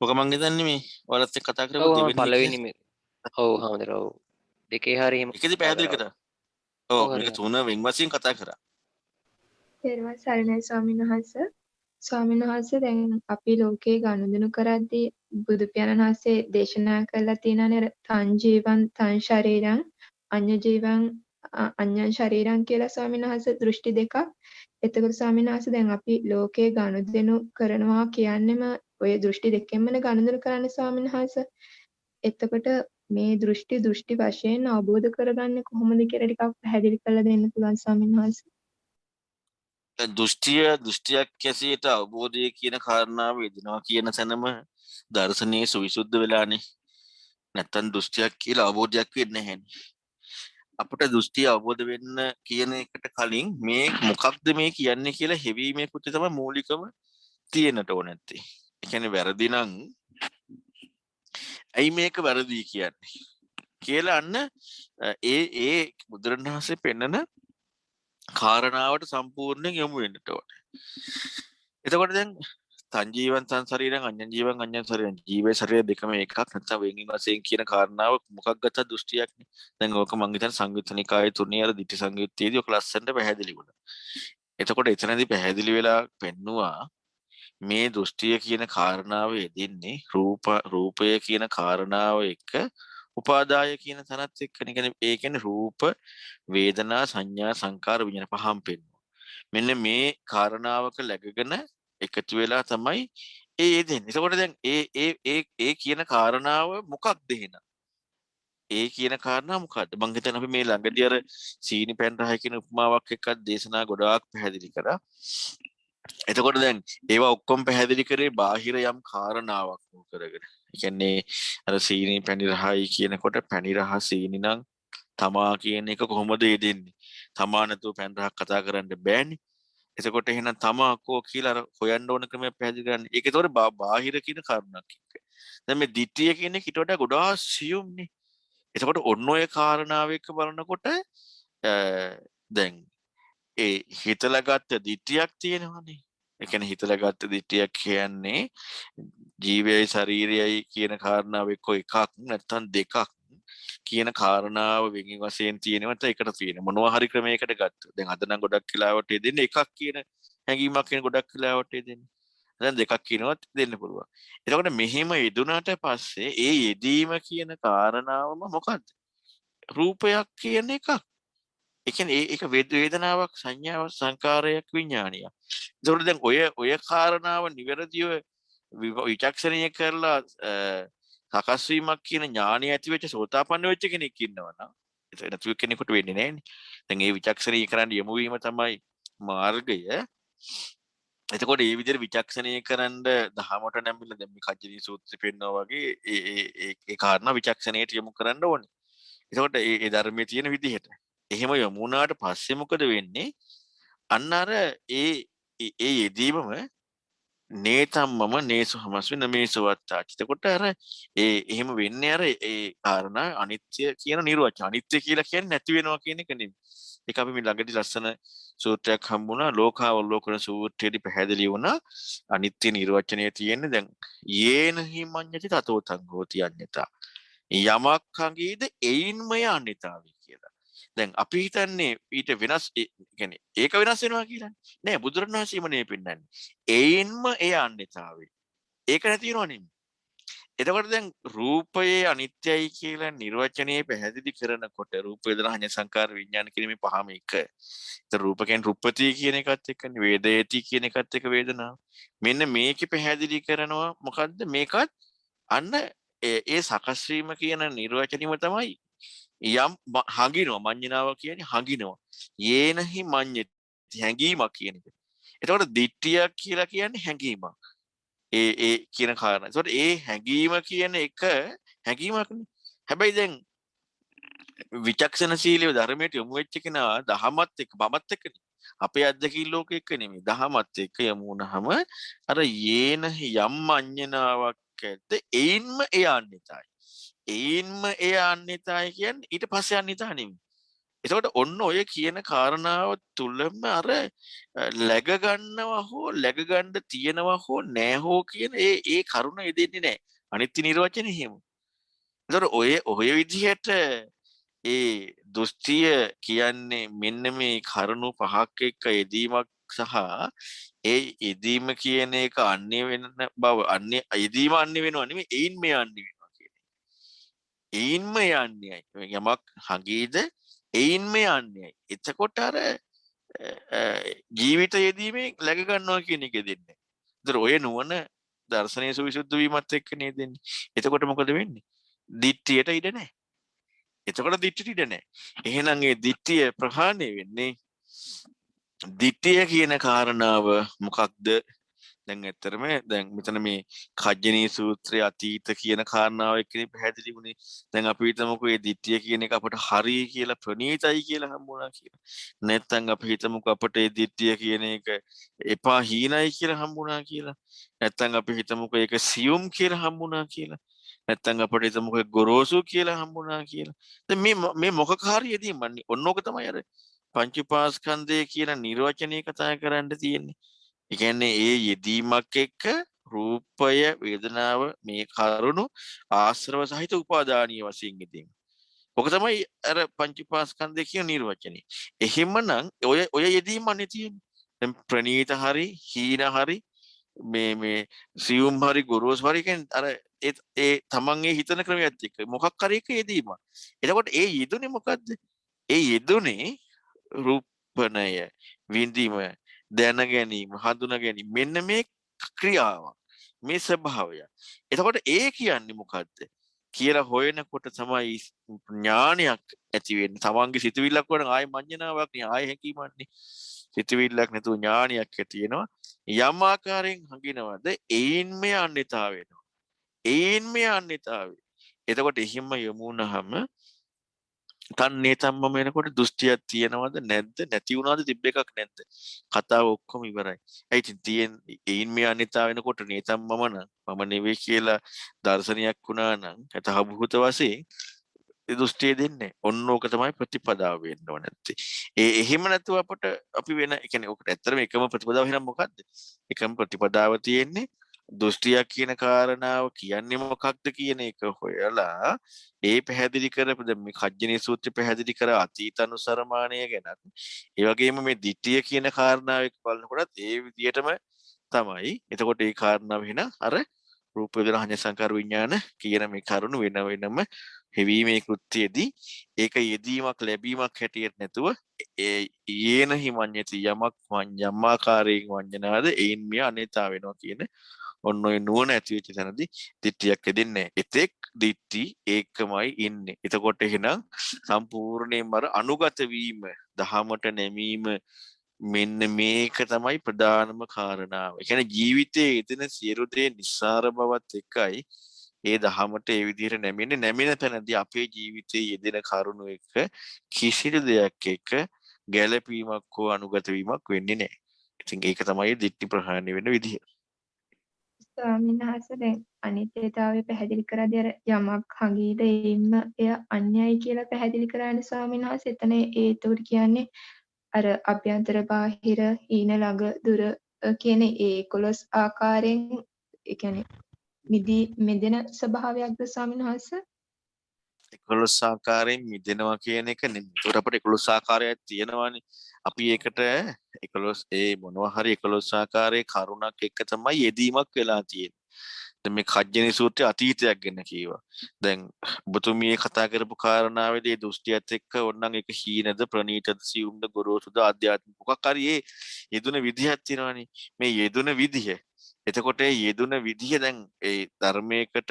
ඔක මම හිතන්නේ මේ ඔයාලත් එක්ක කතා කරපු දෙවෙනි පළවෙනි මේ ඔව් හාමුදුරනේ ඔව් දෙකේ හරිය එහෙම එකදී පැහැදිලි කරා. ඔව් මේක තුන වෙන වශයෙන් කතා කරා. තෙරුවන් සරණයි ස්වාමීන් වහන්සේ. ස්වාමීන් වහන්සේ දැන් අපි ලෝකේ ගනුදෙනු කරද්දී බුදු පියාණන් වහන්සේ දේශනා කළා තියෙනනේ තං ජීවං තං ශරීරං අඤ්ඤ ජීවං අඤ්ඤං ශරීරං කියලා ස්වාමීන් වහන්සේ දෘෂ්ටි දෙකක්. එතකොට ස්වාමීන් වහන්සේ දැන් අපි ලෝකේ ගනුදෙනු කරනවා කියන්නේම ඔය දෘෂ්ටි දෙකෙන්මනේ ගනුදෙනු කරන්නේ ස්වාමීන් වහන්සේ. එතකොට මේ දෘෂ්ටි වශයෙන් අවබෝධ කරගන්නේ කොහොමද කියලා ටිකක් පැහැදිලි කරලා දෙන්න පුළුවන් ස්වාමීන් වහන්සේ. දෘෂ්ටියක් කැසියට අවබෝධය කියන කාරණාව යෙදෙනවා කියන තැනම දර්ශනයේ සවිසුද්ධ වෙලානේ. නැත්තම් දෘෂ්ටියක් කියලා අවබෝධයක් වෙන්නේ නැහැනේ. අපිට දෘෂ්ටිය අවබෝධ වෙන්න කියන එකට කලින් මේ මොකක්ද මේ කියන්නේ කියලා හෙවීමේ කුටි තමයි මූලිකම තියෙන්නට ඕන නැත්තේ. ඒ කියන්නේ වැරදි නම් ඇයි මේක වැරදි කියන්නේ කියලා අන්න ඒ බුදුරණවහන්සේ පෙන්නන කාරණාවට සම්පූර්ණයෙන් යොමු වෙන්නට ඕනේ. එතකොට දැන් සංජීවං සංශරීරං අඤ්ඤං ජීවං අඤ්ඤං ශරීරං ජීවේ ශරීරය දෙකම එකක් නැත්නම් වෙනින් වශයෙන් කියන කාරණාව මොකක් ගත්ත දෘෂ්ටියක්නේ. දැන් ඕක මං හිතන්නේ සංයුත්තනිකායේ තුනේ අර ditthi සංයුත්තේදී ඔක ලස්සනට පැහැදිලි වුණා. එතකොට එතනදී පැහැදිලි වෙලා පෙන්නවා මේ දෘෂ්ටිය කියන කාරණාව යෙදෙන්නේ රූපය කියන කාරණාව එක්ක උපාදාය කියන තැනත් එක්කනේ. ඒ කියන්නේ රූප වේදනා සංඥා සංකාර විඤ්ඤාණ පහම් පෙන්වනවා. මෙන්න මේ කාරණාවක läගගෙන එකතු වෙලා තමයි ඒ යෙදෙන්නේ. එතකොට දැන් ඒ කියන කාරණාව මොකක්ද එහෙනම්? ඒ කියන කාරණා මොකද්ද? මං හිතන්නේ අපි මේ ළඟදී අර සීනි පැන් රහයි කියන උපමාවක් එක්ක දේශනා ගොඩාක් පැහැදිලි කරා. එතකොට දැන් ඒවා ඔක්කොම පැහැදිලි කරේ බාහිර යම් කාරණාවක් කරගෙන. ඒ කියන්නේ අර සීනි පැණි රහයි කියනකොට පැණි රහ සීනි නම් තමා කියන එක කොහොමද යෙදෙන්නේ? තමා නැතුව පැන් රහක් කතා කරන්න බෑනේ. එතකොට එහෙනම් තමා කෝ කියලා අර හොයන්න ඕන ක්‍රමයක් පැහැදිලි කරන්නේ. ඒක ඒතකොට බාහිර කියන කාරණාවක් එක්ක. දැන් මේ ditthිය කියන එක ඊට වඩා ගොඩාක් සියුම්නේ. එතකොට ඔන්න ඔය කාරණාව එක්ක බලනකොට දැන් ඒ හිතලා ගත්ත ditthියක් තියෙනවනේ. ඒ කියන්නේ හිතලා ගත්ත ditthියක් කියන්නේ ජීවයයි ශරීරයයි කියන කාරණාව එක්ක එකක් නැත්නම් දෙකක් කියන කාරණාව වෙනින් වශයෙන් තියෙනවා. නැත්නම් එකට තියෙන මොනවා හරි ක්‍රමයකට ගත්තොත් දැන් අද නම් ගොඩක් වෙලාවට දෙන්නේ එකක් කියන හැඟීමක් කියන ගොඩක් වෙලාවට දෙන්නේ. දැන් දෙකක් කියනවත් දෙන්න පුළුවන්. එතකොට මෙහෙම යෙදුනට පස්සේ ඒ යෙදීම කියන කාරණාවම මොකද්ද? රූපයක් කියන එකක්. ඒ කියන්නේ ඒක වේදනාවක්, සංඥාවක්, සංකාරයක්, විඥානයක්. ඒතකොට දැන් ඔය කාරණාව නිවැරදිව විචක්ෂණීය කරලා සකස් වීමක් කියන ඥානය ඇති වෙච්ච සෝතාපන්න වෙච්ච කෙනෙක් ඉන්නවා නම් ඒක නැතුව කෙනෙකුට වෙන්නේ නැහැ නේ. දැන් ඒ විචක්ෂණීය කරන්න යොමු වීම තමයි මාර්ගය. එතකොට මේ විදිහට විචක්ෂණීය කරන්න දහමට නැමිලා දැන් මේ කජ්ජනී සූත්‍රය පෙන්නනවා වගේ ඒ කාරණා විචක්ෂණයට යොමු කරන්න ඕනේ. එතකොට ඒ ධර්මයේ තියෙන විදිහට. එහෙම යොමු වුණාට පස්සේ මොකද වෙන්නේ? අන්න අර ඒ යෙදීමම නේතම්මම නේසු හමස්වින මේසවත්තාච. එතකොට අර එහෙම වෙන්නේ අර ඒ කාරණා අනිත්‍ය කියන නිර්වචන. අනිත්‍ය කියලා කියන්නේ නැති වෙනවා කියන එක නෙමෙයි. ඒක අපි මේ ළඟදී ලස්සන සූත්‍රයක් හම්බුණා ලෝකාවලෝකන සූත්‍රයේදී පැහැදිලි වුණා අනිත්‍ය නිර්වචනයේ තියෙන්නේ දැන් යේන හිමඤ්ඤති තතෝ තං හෝති අඤ්ඤතා. යමක් හංගීද එයින්මය අඤ්ඤතාවයි කියලා. දැන් අපි හිතන්නේ ඊට වෙනස් කියන්නේ ඒක වෙනස් වෙනවා කියලා නෑ බුදුරණවහන්සේම නේ පෙන්නන්නේ. එයින්ම ඒ අඤ්ඤතාවයි. ඒක නැති වෙනව නෙමෙයි. එතකොට දැන් රූපයේ අනිත්‍යයි කියලා නිර්වචනයේ පැහැදිලි කරනකොට රූප වේදනා සංඥා සංකාර විඥාන කියන මේ පහම එක. ඒතර රූප කියන්නේ රුප්පති කියන එකත් එක්කනේ වේදේති කියන එකත් එක්ක වේදනාව. මෙන්න මේකේ පැහැදිලි කරනවා මොකද්ද මේකත් අන්න ඒ සකස් වීම කියන නිර්වචනෙම තමයි යම් හඟිනවා මඤ්ඤණාව කියන්නේ හඟිනවා. යේනහි මඤ්ඤති හැඟීමක් කියන එක. එතකොට දිට්ඨියක් කියලා කියන්නේ හැඟීමක්. ඒ කියන කාරණා. ඒකට ඒ හැඟීම කියන එක හැඟීමක්නේ. හැබැයි දැන් විචක්ෂණශීලීව ධර්මයට යොමු වෙච්ච කෙනා දහමත් එක්ක බබත් එක්කනේ. අපේ අද්දකින් ලෝක එක්ක නෙමෙයි. දහමත් එක්ක යමු වුණාම අර යේන යම් අඤ්ඤනාවක් ඇද්ද එයින්ම ඒ අඤ්ඤතයි. එයින්ම ඒ අඤ්ඤතයි කියන්නේ ඊට පස්සේ අඤ්ඤතා නෙමෙයි. එතකොට ඔන්න ඔය කියන කාරණාව තුලම අර läග ගන්නවා හෝ läග ගන්න තියනවා හෝ නෑ හෝ කියන ඒ කරුණ එදෙන්නේ නෑ. අනිත්‍ය නිර්වචනේ එහෙම. එතකොට ඔය විදිහට ඒ දෘෂ්ටිය කියන්නේ මෙන්න මේ කරුණු පහක් එක්ක යෙදීමක් සහ ඒ යෙදීම කියන එක අන්‍ය වෙන බව අන්‍ය යෙදීම අන්‍ය වෙනවා නෙමෙයි එයින් මේ අන්‍ය වෙනවා කියන්නේ. එයින්ම යන්නේයි. යමක් හගීද එයින්ම යන්නේයි. එතකොට අර ජීවිතයේදීමේ läග ගන්නවා කියන එක දෙන්නේ. ඒතර ඔය නුවණ දර්ශනීය සවිසුද්ධ වීමත් එක්ක නේද දෙන්නේ. එතකොට මොකද වෙන්නේ? දිට්ඨියට ඉඩ නැහැ. එතකොට දිට්ඨියට ඉඩ නැහැ. එහෙනම් ඒ දිට්ඨිය ප්‍රහාණය වෙන්නේ දිට්ඨිය කියන කාරණාව මොකක්ද? දැන් ඇත්තටම දැන් මෙතන මේ කජ්ජනී සූත්‍රයේ අතීත කියන කාරණාව එක්කනේ පැහැදිලි වුණේ. දැන් අපි හිතමුකෝ මේ දිට්ඨිය කියන එක අපට හරි කියලා ප්‍රණීතයි කියලා හම්බුණා කියලා. නැත්නම් අපි හිතමුකෝ අපට මේ දිට්ඨිය කියන එක එපා හීනයි කියලා හම්බුණා කියලා. නැත්නම් අපි හිතමුකෝ ඒක සියුම් කියලා හම්බුණා කියලා. නැත්නම් අපිට හිතමුකෝ ගොරෝසු කියලා හම්බුණා කියලා. දැන් මේ මොකක් හරියදී මන්නේ ඔන්නෝක තමයි අර පංච උපාස්කන්ධය කියන නිර්වචනය කතා කරන්න තියෙන්නේ. ඒ කියන්නේ ඒ යෙදීමක් එක්ක රූපය වේදනාව මේ කරුණු ආශ්‍රව සහිත උපාදානීය වශයෙන් යෙදීම. ඔක තමයි අර පංච උපාස්කන්ධය කියන නිර්වචනය. එහෙමනම් ඔය යෙදීම අනේ තියෙන්නේ. දැන් ප්‍රණීත හරි හීන හරි මේ සියුම් හරි ගොරෝසු හරි කියන්නේ අර ඒ තමන්ගේ හිතන ක්‍රමයක් එක්ක මොකක් හරි එක යෙදීමක්. එතකොට ඒ යෙදුනේ මොකද්ද? ඒ යෙදුනේ රූපණය විඳීම දැන ගැනීම හඳුනා ගැනීම මෙන්න මේ ක්‍රියාවක් මේ ස්වභාවය. එතකොට ඒ කියන්නේ මොකද්ද කියලා හොයනකොට තමයි ඥානයක් ඇති වෙන්නේ. තමන්ගේ සිතුවිල්ලක් වුණා ආයෙ මඤ්ඤණාවක් නේ ආයෙ හැකීමක් නේ. සිතුවිල්ලක් නැතුව ඥානයක් ඇති වෙනවා. යම් ආකාරයෙන් හඟිනවද ඒයින්ම අන්‍යතාව වෙනවා. ඒයින්ම අන්‍යතාවය. එතකොට එහිම යමු වුණාම තන්නේ තම්ම වෙනකොට දෘෂ්ටියක් තියෙනවද නැද්ද නැති වුණාද තිබ්බ එකක් නැද්ද කතාව ඔක්කොම ඉවරයි. ඒ ඉතින් තියෙන ඒයින් මේ අනිතා වෙනකොට නේතම්මම නම් මම නෙවෙයි කියලා දර්ශනයක් වුණා නම් යතහභූත වශයෙන් ඒ දෘෂ්ටිය දෙන්නේ. ඔන්න ඕක තමයි ප්‍රතිපදාව වෙන්න ඕන නැත්තේ. එහෙම නැතුව අපට අපි වෙන ඒ කියන්නේ ඔකට ඇත්තටම එකම ප්‍රතිපදාව එහෙනම් මොකද්ද? එකම ප්‍රතිපදාව තියෙන්නේ දෘෂ්ටියක් කියන කාරණාව කියන්නේ මොකක්ද කියන එක හොයලා ඒ පැහැදිලි කරපු දැන් මේ කජ්ජනී සූත්‍රය පැහැදිලි කර අතීත අනුසරමාණය ගැනත් ඒ වගේම මේ ditthිය කියන කාරණාව එක්ක බලනකොටත් ඒ විදිහටම තමයි. එතකොට ඒ කාරණාව වෙන අර රූප වේදනා සංඥා සංකාර විඥාන කියන මේ කරුණු වෙන වෙනම හෙවීමේ කෘත්‍යයේදී ඒක යෙදීමක් ලැබීමක් හැටියට නැතුව ඒ යේන හිමඤ්ඤති යමක් යම්මාකාරයෙන් වඤ්ඤනාද එයින් මිය අනේතා වෙනවා කියන ඔන්න ඔය නුවණ ඇති වෙච්ච තැනදී දිට්ඨියක් දෙන්නේ. එතෙක් දිට්ඨි ඒකමයි ඉන්නේ. එතකොට එහෙනම් සම්පූර්ණයෙන්ම අර අනුගත වීම, දහමට නැමීම මෙන්න මේක තමයි ප්‍රධානම කාරණාව. ඒ කියන්නේ ජීවිතයේ යෙදෙන සියලු දේ නිස්සාර බවත් එකයි ඒ දහමට ඒ විදිහට නැමෙන තැනදී අපේ ජීවිතයේ යෙදෙන කරුණු එක කිසිදු දෙයක් එක ගැළපීමක් හෝ අනුගත වීමක් වෙන්නේ නැහැ. ඉතින් ඒක තමයි දිට්ඨි ප්‍රහාණය වෙන විදිහ. ස්වාමීන් වහන්සේ දැන් අනිත්‍යතාවය පැහැදිලි කරද්දී අර යමක් හඟීද එයින්ම එය අන්‍යයි කියලා පැහැදිලි කරන්නේ ස්වාමීන් වහන්සේ. එතන ඒතුර කියන්නේ අර අභ්‍යන්තර බාහිර හීන ළඟ දුර කියන ඒ 11 ආකාරයෙන් ඒ කියන්නේ මිදෙන ස්වභාවයක්ද ස්වාමීන් වහන්සේ? 11 ආකාරයෙන් මිදෙනවා කියන එක නෙමෙයි. ඒකට අපිට 11 ආකාරයක් තියෙනවානේ. අපි ඒකට 11 ඒ මොනවා හරි 11 ආකාරයේ කරුණක් එක තමයි යෙදීමක් වෙලා තියෙන්නේ. දැන් මේ කජ්ජනී සූත්‍රයේ අතීතයක් ගැන කියවා. දැන් ඔබතුමිය කතා කරපු කාරණාවේදී දෘෂ්ටියත් එක්ක ඕනනම් ඒක හීනද ප්‍රනීතද සියුම්ද ගොරෝසුද ආධ්‍යාත්මික මොකක් හරි ඒ යෙදුන විදිහක් තියෙනවානේ. මේ යෙදුන විදිහ. එතකොට ඒ යෙදුන විදිහ දැන් ඒ ධර්මයකට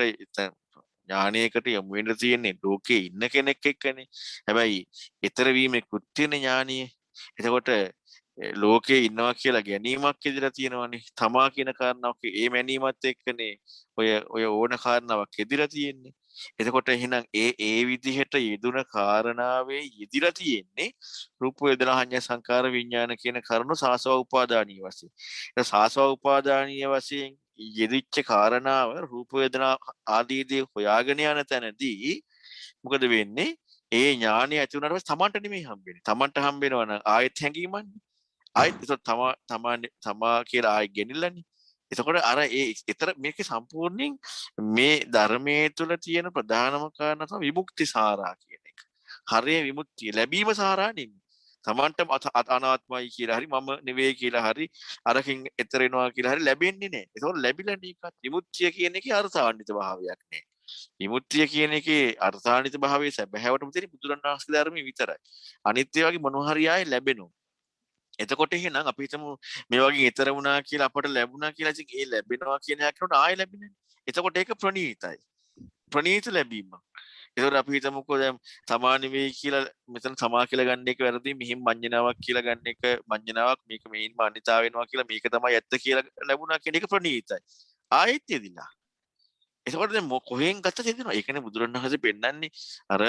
ඥානයකට යොමු වෙන්න තියෙන්නේ ලෝකේ ඉන්න කෙනෙක් එක්කනේ. හැබැයි ඊතර වීමේ කෘත්‍යනේ ඥානිය. එතකොට ලෝකේ ඉන්නවා කියලා ගැනීමක් ඉදලා තියෙනවානේ. තමා කියන කාරණාවක් ඒ මැනීමත් එක්කනේ ඔය ඕන කාරණාවක් ඉදලා තියෙන්නේ. එතකොට එහෙනම් ඒ විදිහට යෙදුන කාරණාවේ යෙදිලා තියෙන්නේ රූප වේදනා සංඥා සංකාර විඥාන කියන කරුණු සාසව උපාදානීය වශයෙන්. ඒ සාසව උපාදානීය වශයෙන් යෙදිච්ච කාරණාව රූප වේදනා ආදී දේ හොයාගෙන යන තැනදී මොකද වෙන්නේ? ඒ ඥානය ඇති වුණාට පස්සේ තමන්ට නෙමෙයි හම්බෙන්නේ. තමන්ට හම්බෙනවා නම් ආයෙත් හැංගීමන්නේ. ආයෙත් ඒක තමා කියලා ආයෙ ගෙනිල්ලන්නේ. එතකොට අර ඒතර මේක සම්පූර්ණයෙන් මේ ධර්මයේ තුල තියෙන ප්‍රධානම කාරණා තමයි විමුක්ති සාරා කියන එක. හරිය විමුක්තිය ලැබීම සාරා නෙමෙයි. තමන්ට අනාත්මයි කියලා හරි මම නෙවෙයි කියලා හරි අරකින් එතර වෙනවා කියලා හරි ලැබෙන්නේ නැහැ. ඒතකොට ලැබිලා නේකත් විමුක්තිය කියන එකේ අර්ථාන්විත භාවයක් නෑ. විමුක්තිය කියන එකේ අර්ථාන්විත භාවයේ සැබෑවටම තියෙන බුදුරණවහන්සේගේ ධර්මයේ විතරයි. අනිත් ඒවාගේ මොනවා හරි ආයේ ලැබෙනවා. එතකොට එහෙනම් අපි හිතමු මේ වගේ ඊතර වුණා කියලා අපට ලැබුණා කියලා ඉතින් ඒ ලැබෙනවා කියන එකකට ආයෙ ලැබෙන්නේ. එතකොට ඒක ප්‍රණීතයි. ප්‍රණීත ලැබීම. ඒතකොට අපි හිතමුකෝ දැන් තමා නෙවෙයි කියලා මෙතන තමා කියලා ගන්න එක වැරදි. මෙහිම මඤ්ඤණාවක් කියලා ගන්න එක මඤ්ඤණාවක්. මේක මෙයින්ම අනිතා වෙනවා කියලා මේක තමයි ඇත්ත කියලා ලැබුණා කියන එක ප්‍රණීතයි. ආයෙත් එදිලා. එතකොට දැන් කොහෙන් ගත්තද එදිනවා. ඒකනේ බුදුරණවහන්සේ පෙන්නන්නේ අර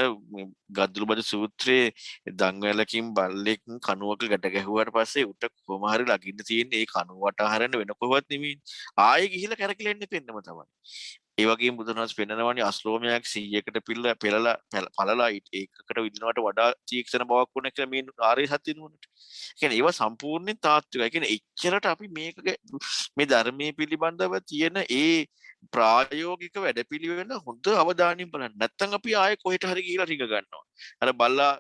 ගද්දුලබද සූත්‍රයේ දංගලකින් බල්ලෙක් කණුවක ගැට ගැහුවාට පස්සේ උට කොහොම හරි ලගින්න තියෙන්නේ ඒ කණුව වටා හරන්න වෙන කොහොමවත් නෙමෙයි. ආයෙ ගිහිල්ලා කැරකිලා එන්න පෙන්නම තමයි. ඒ වගේම බුදුරණවහන්සේ පෙන්නනවානේ අශ්ලෝමයක් 100කට පළලා ඒකකට විදිනවට වඩා තීක්ෂණ බවක් වුණ කියලා මේ ආර්ය සත්‍ය නුවණට. ඒ කියන්නේ ඒවා සම්පූර්ණයෙන් තාත්විකයි. ඒ කියන්නේ එච්චරට අපි මේක මේ ධර්මයේ පිළිබඳව තියෙන ඒ ප්‍රායෝගික වැඩපිළිවෙල හොඳ අවධානයෙන් බලන්න. නැත්නම් අපි ආයෙ කොහෙට හරි ගිහිලා රිංග ගන්නවා. අර බල්ලා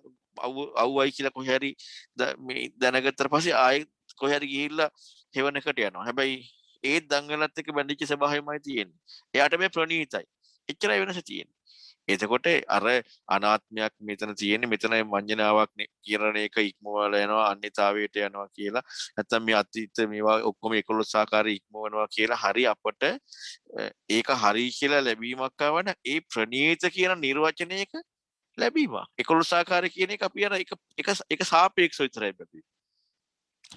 අවුවයි කියලා කොහේ හරි මේ දැනගත්තට පස්සේ ආයෙ කොහේ හරි ගිහිල්ලා හෙවණකට යනවා. හැබැයි ඒ දංගලත් එක්ක බැඳිච්ච ස්වභාවයමයි තියෙන්නේ. එයාට මේ ප්‍රණීතයි. එච්චරයි වෙනස තියෙන්නේ. එතකොට අර අනාත්මයක් මෙතන තියෙන්නේ මෙතන මඤ්ඤණාවක් කියන එක ඉක්මවල යනවා අන්‍යතාවයට යනවා කියලා. නැත්නම් මේ අතීත මේවා ඔක්කොම 11 ආකාරي ඉක්මවනවා කියලා හරි අපට ඒක හරි කියලා ලැබීමක් ආවන ඒ ප්‍රණීත කියන නිර්වචනයක ලැබීම 11 ආකාරය කියන එක අපි අර එක සාපේක්ෂව විතරයි අපි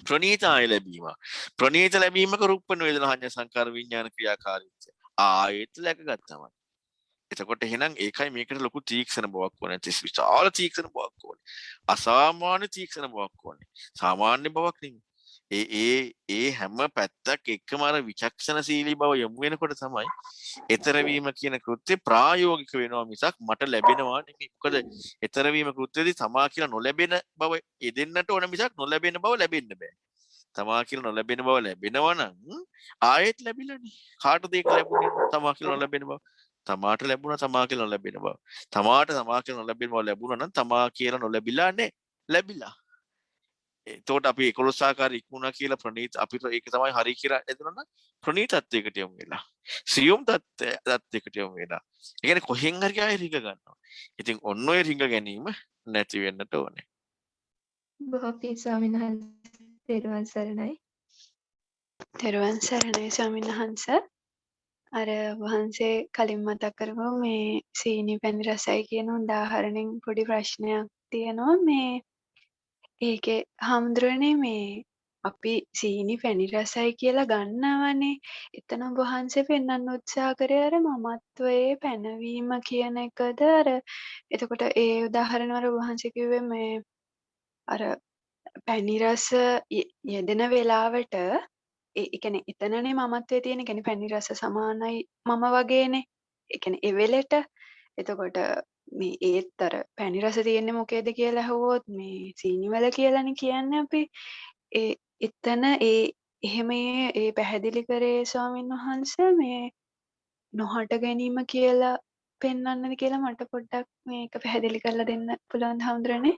ප්‍රණීතය ලැබීම ප්‍රණීත ලැබීමක රූප වේදනා සංඥා සංකාර විඥාන ක්‍රියාකාරීත්වය ආයෙත් läගගත්තම එතකොට එහෙනම් ඒකයි මේකට ලොකු තීක්ෂණ බවක් ඕනේ. විශාල තීක්ෂණ බවක් ඕනේ. අසාමාන්‍ය තීක්ෂණ බවක් ඕනේ. සාමාන්‍ය බවක් නෙමෙයි. ඒ හැම පැත්තක් එක්කම අර විචක්ෂණශීලී බව යොමු වෙනකොට තමයි ඊතර වීම කියන කෘත්‍ය ප්‍රායෝගික වෙනවා මිසක් මට ලැබෙනවා නෙමෙයි. මොකද ඊතර වීම කෘත්‍යදී තමා කියලා නොලැබෙන බව එදෙන්නට ඕන මිසක් නොලැබෙන බව ලැබෙන්න බෑ. තමා කියලා නොලැබෙන බව ලැබෙනවා නම් ආයෙත් ලැබිලානේ. කාටද ඒක ලැබුණේ? තමා කියලා නොලැබෙන බව. තමාට ලැබුණා තමා කියලා නොලැබෙන බව. තමාට තමා කියලා නොලැබෙන බව ලැබුණා නම් තමා කියලා නොලැබිලා නේ ලැබිලා. එතකොට අපි 11 ආකාර ඉක්මුණා කියලා ප්‍රණීත අපිට ඒක තමයි හරි කියලා එතනන ප්‍රණීතත්වයකට යමු වෙලා. සියුම් තත්වයකට යමු වෙලා. ඒ කියන්නේ කොහෙන් හරි ආයෙ රිංග ගන්නවා. ඉතින් ඔන්න ඔය රිංග ගැනීම නැති වෙන්නට ඕනේ. බොහෝ පින් ස්වාමීන් වහන්සේ. තෙරුවන් සරණයි. තෙරුවන් සරණයි ස්වාමීන් වහන්සේ. අර වහන්සේ කලින් මතක් කරපුව මේ සීනි පැණි රසයි කියන උදාහරණෙන් පොඩි ප්‍රශ්නයක් තියෙනවා. මේ ඒකේ හාමුදුරනේ මේ අපි සීනි පැණි රසයි කියලා ගන්නවනේ. එතන වහන්සේ පෙන්වන්න උත්සාහ කරේ අර මමත්වයේ පැනවීම කියන එකද? අර එතකොට ඒ උදාහරණ වල වහන්සේ කිව්වේ මේ අර පැණි රස යෙදෙන වෙලාවට ඒ කියන්නේ එතනනේ මමත්වයේ තියෙන. කියන්නේ පැණි රස සමානයි මම වගේනේ. ඒ කියන්නේ ඒ වෙලෙට. එතකොට මේ ඒත් අර පැණි රස තියෙන්නේ මොකේද කියලා අහුවොත් මේ සීනි වල කියලානේ කියන්නේ අපි. ඒ එතන එහෙම ඒ පැහැදිලි කරේ ස්වාමීන් වහන්සේ මේ නොහට ගැනීම කියලා පෙන්වන්නද කියලා මට පොඩ්ඩක් මේක පැහැදිලි කරලා දෙන්න පුළුවන් හඳුරන්නේ.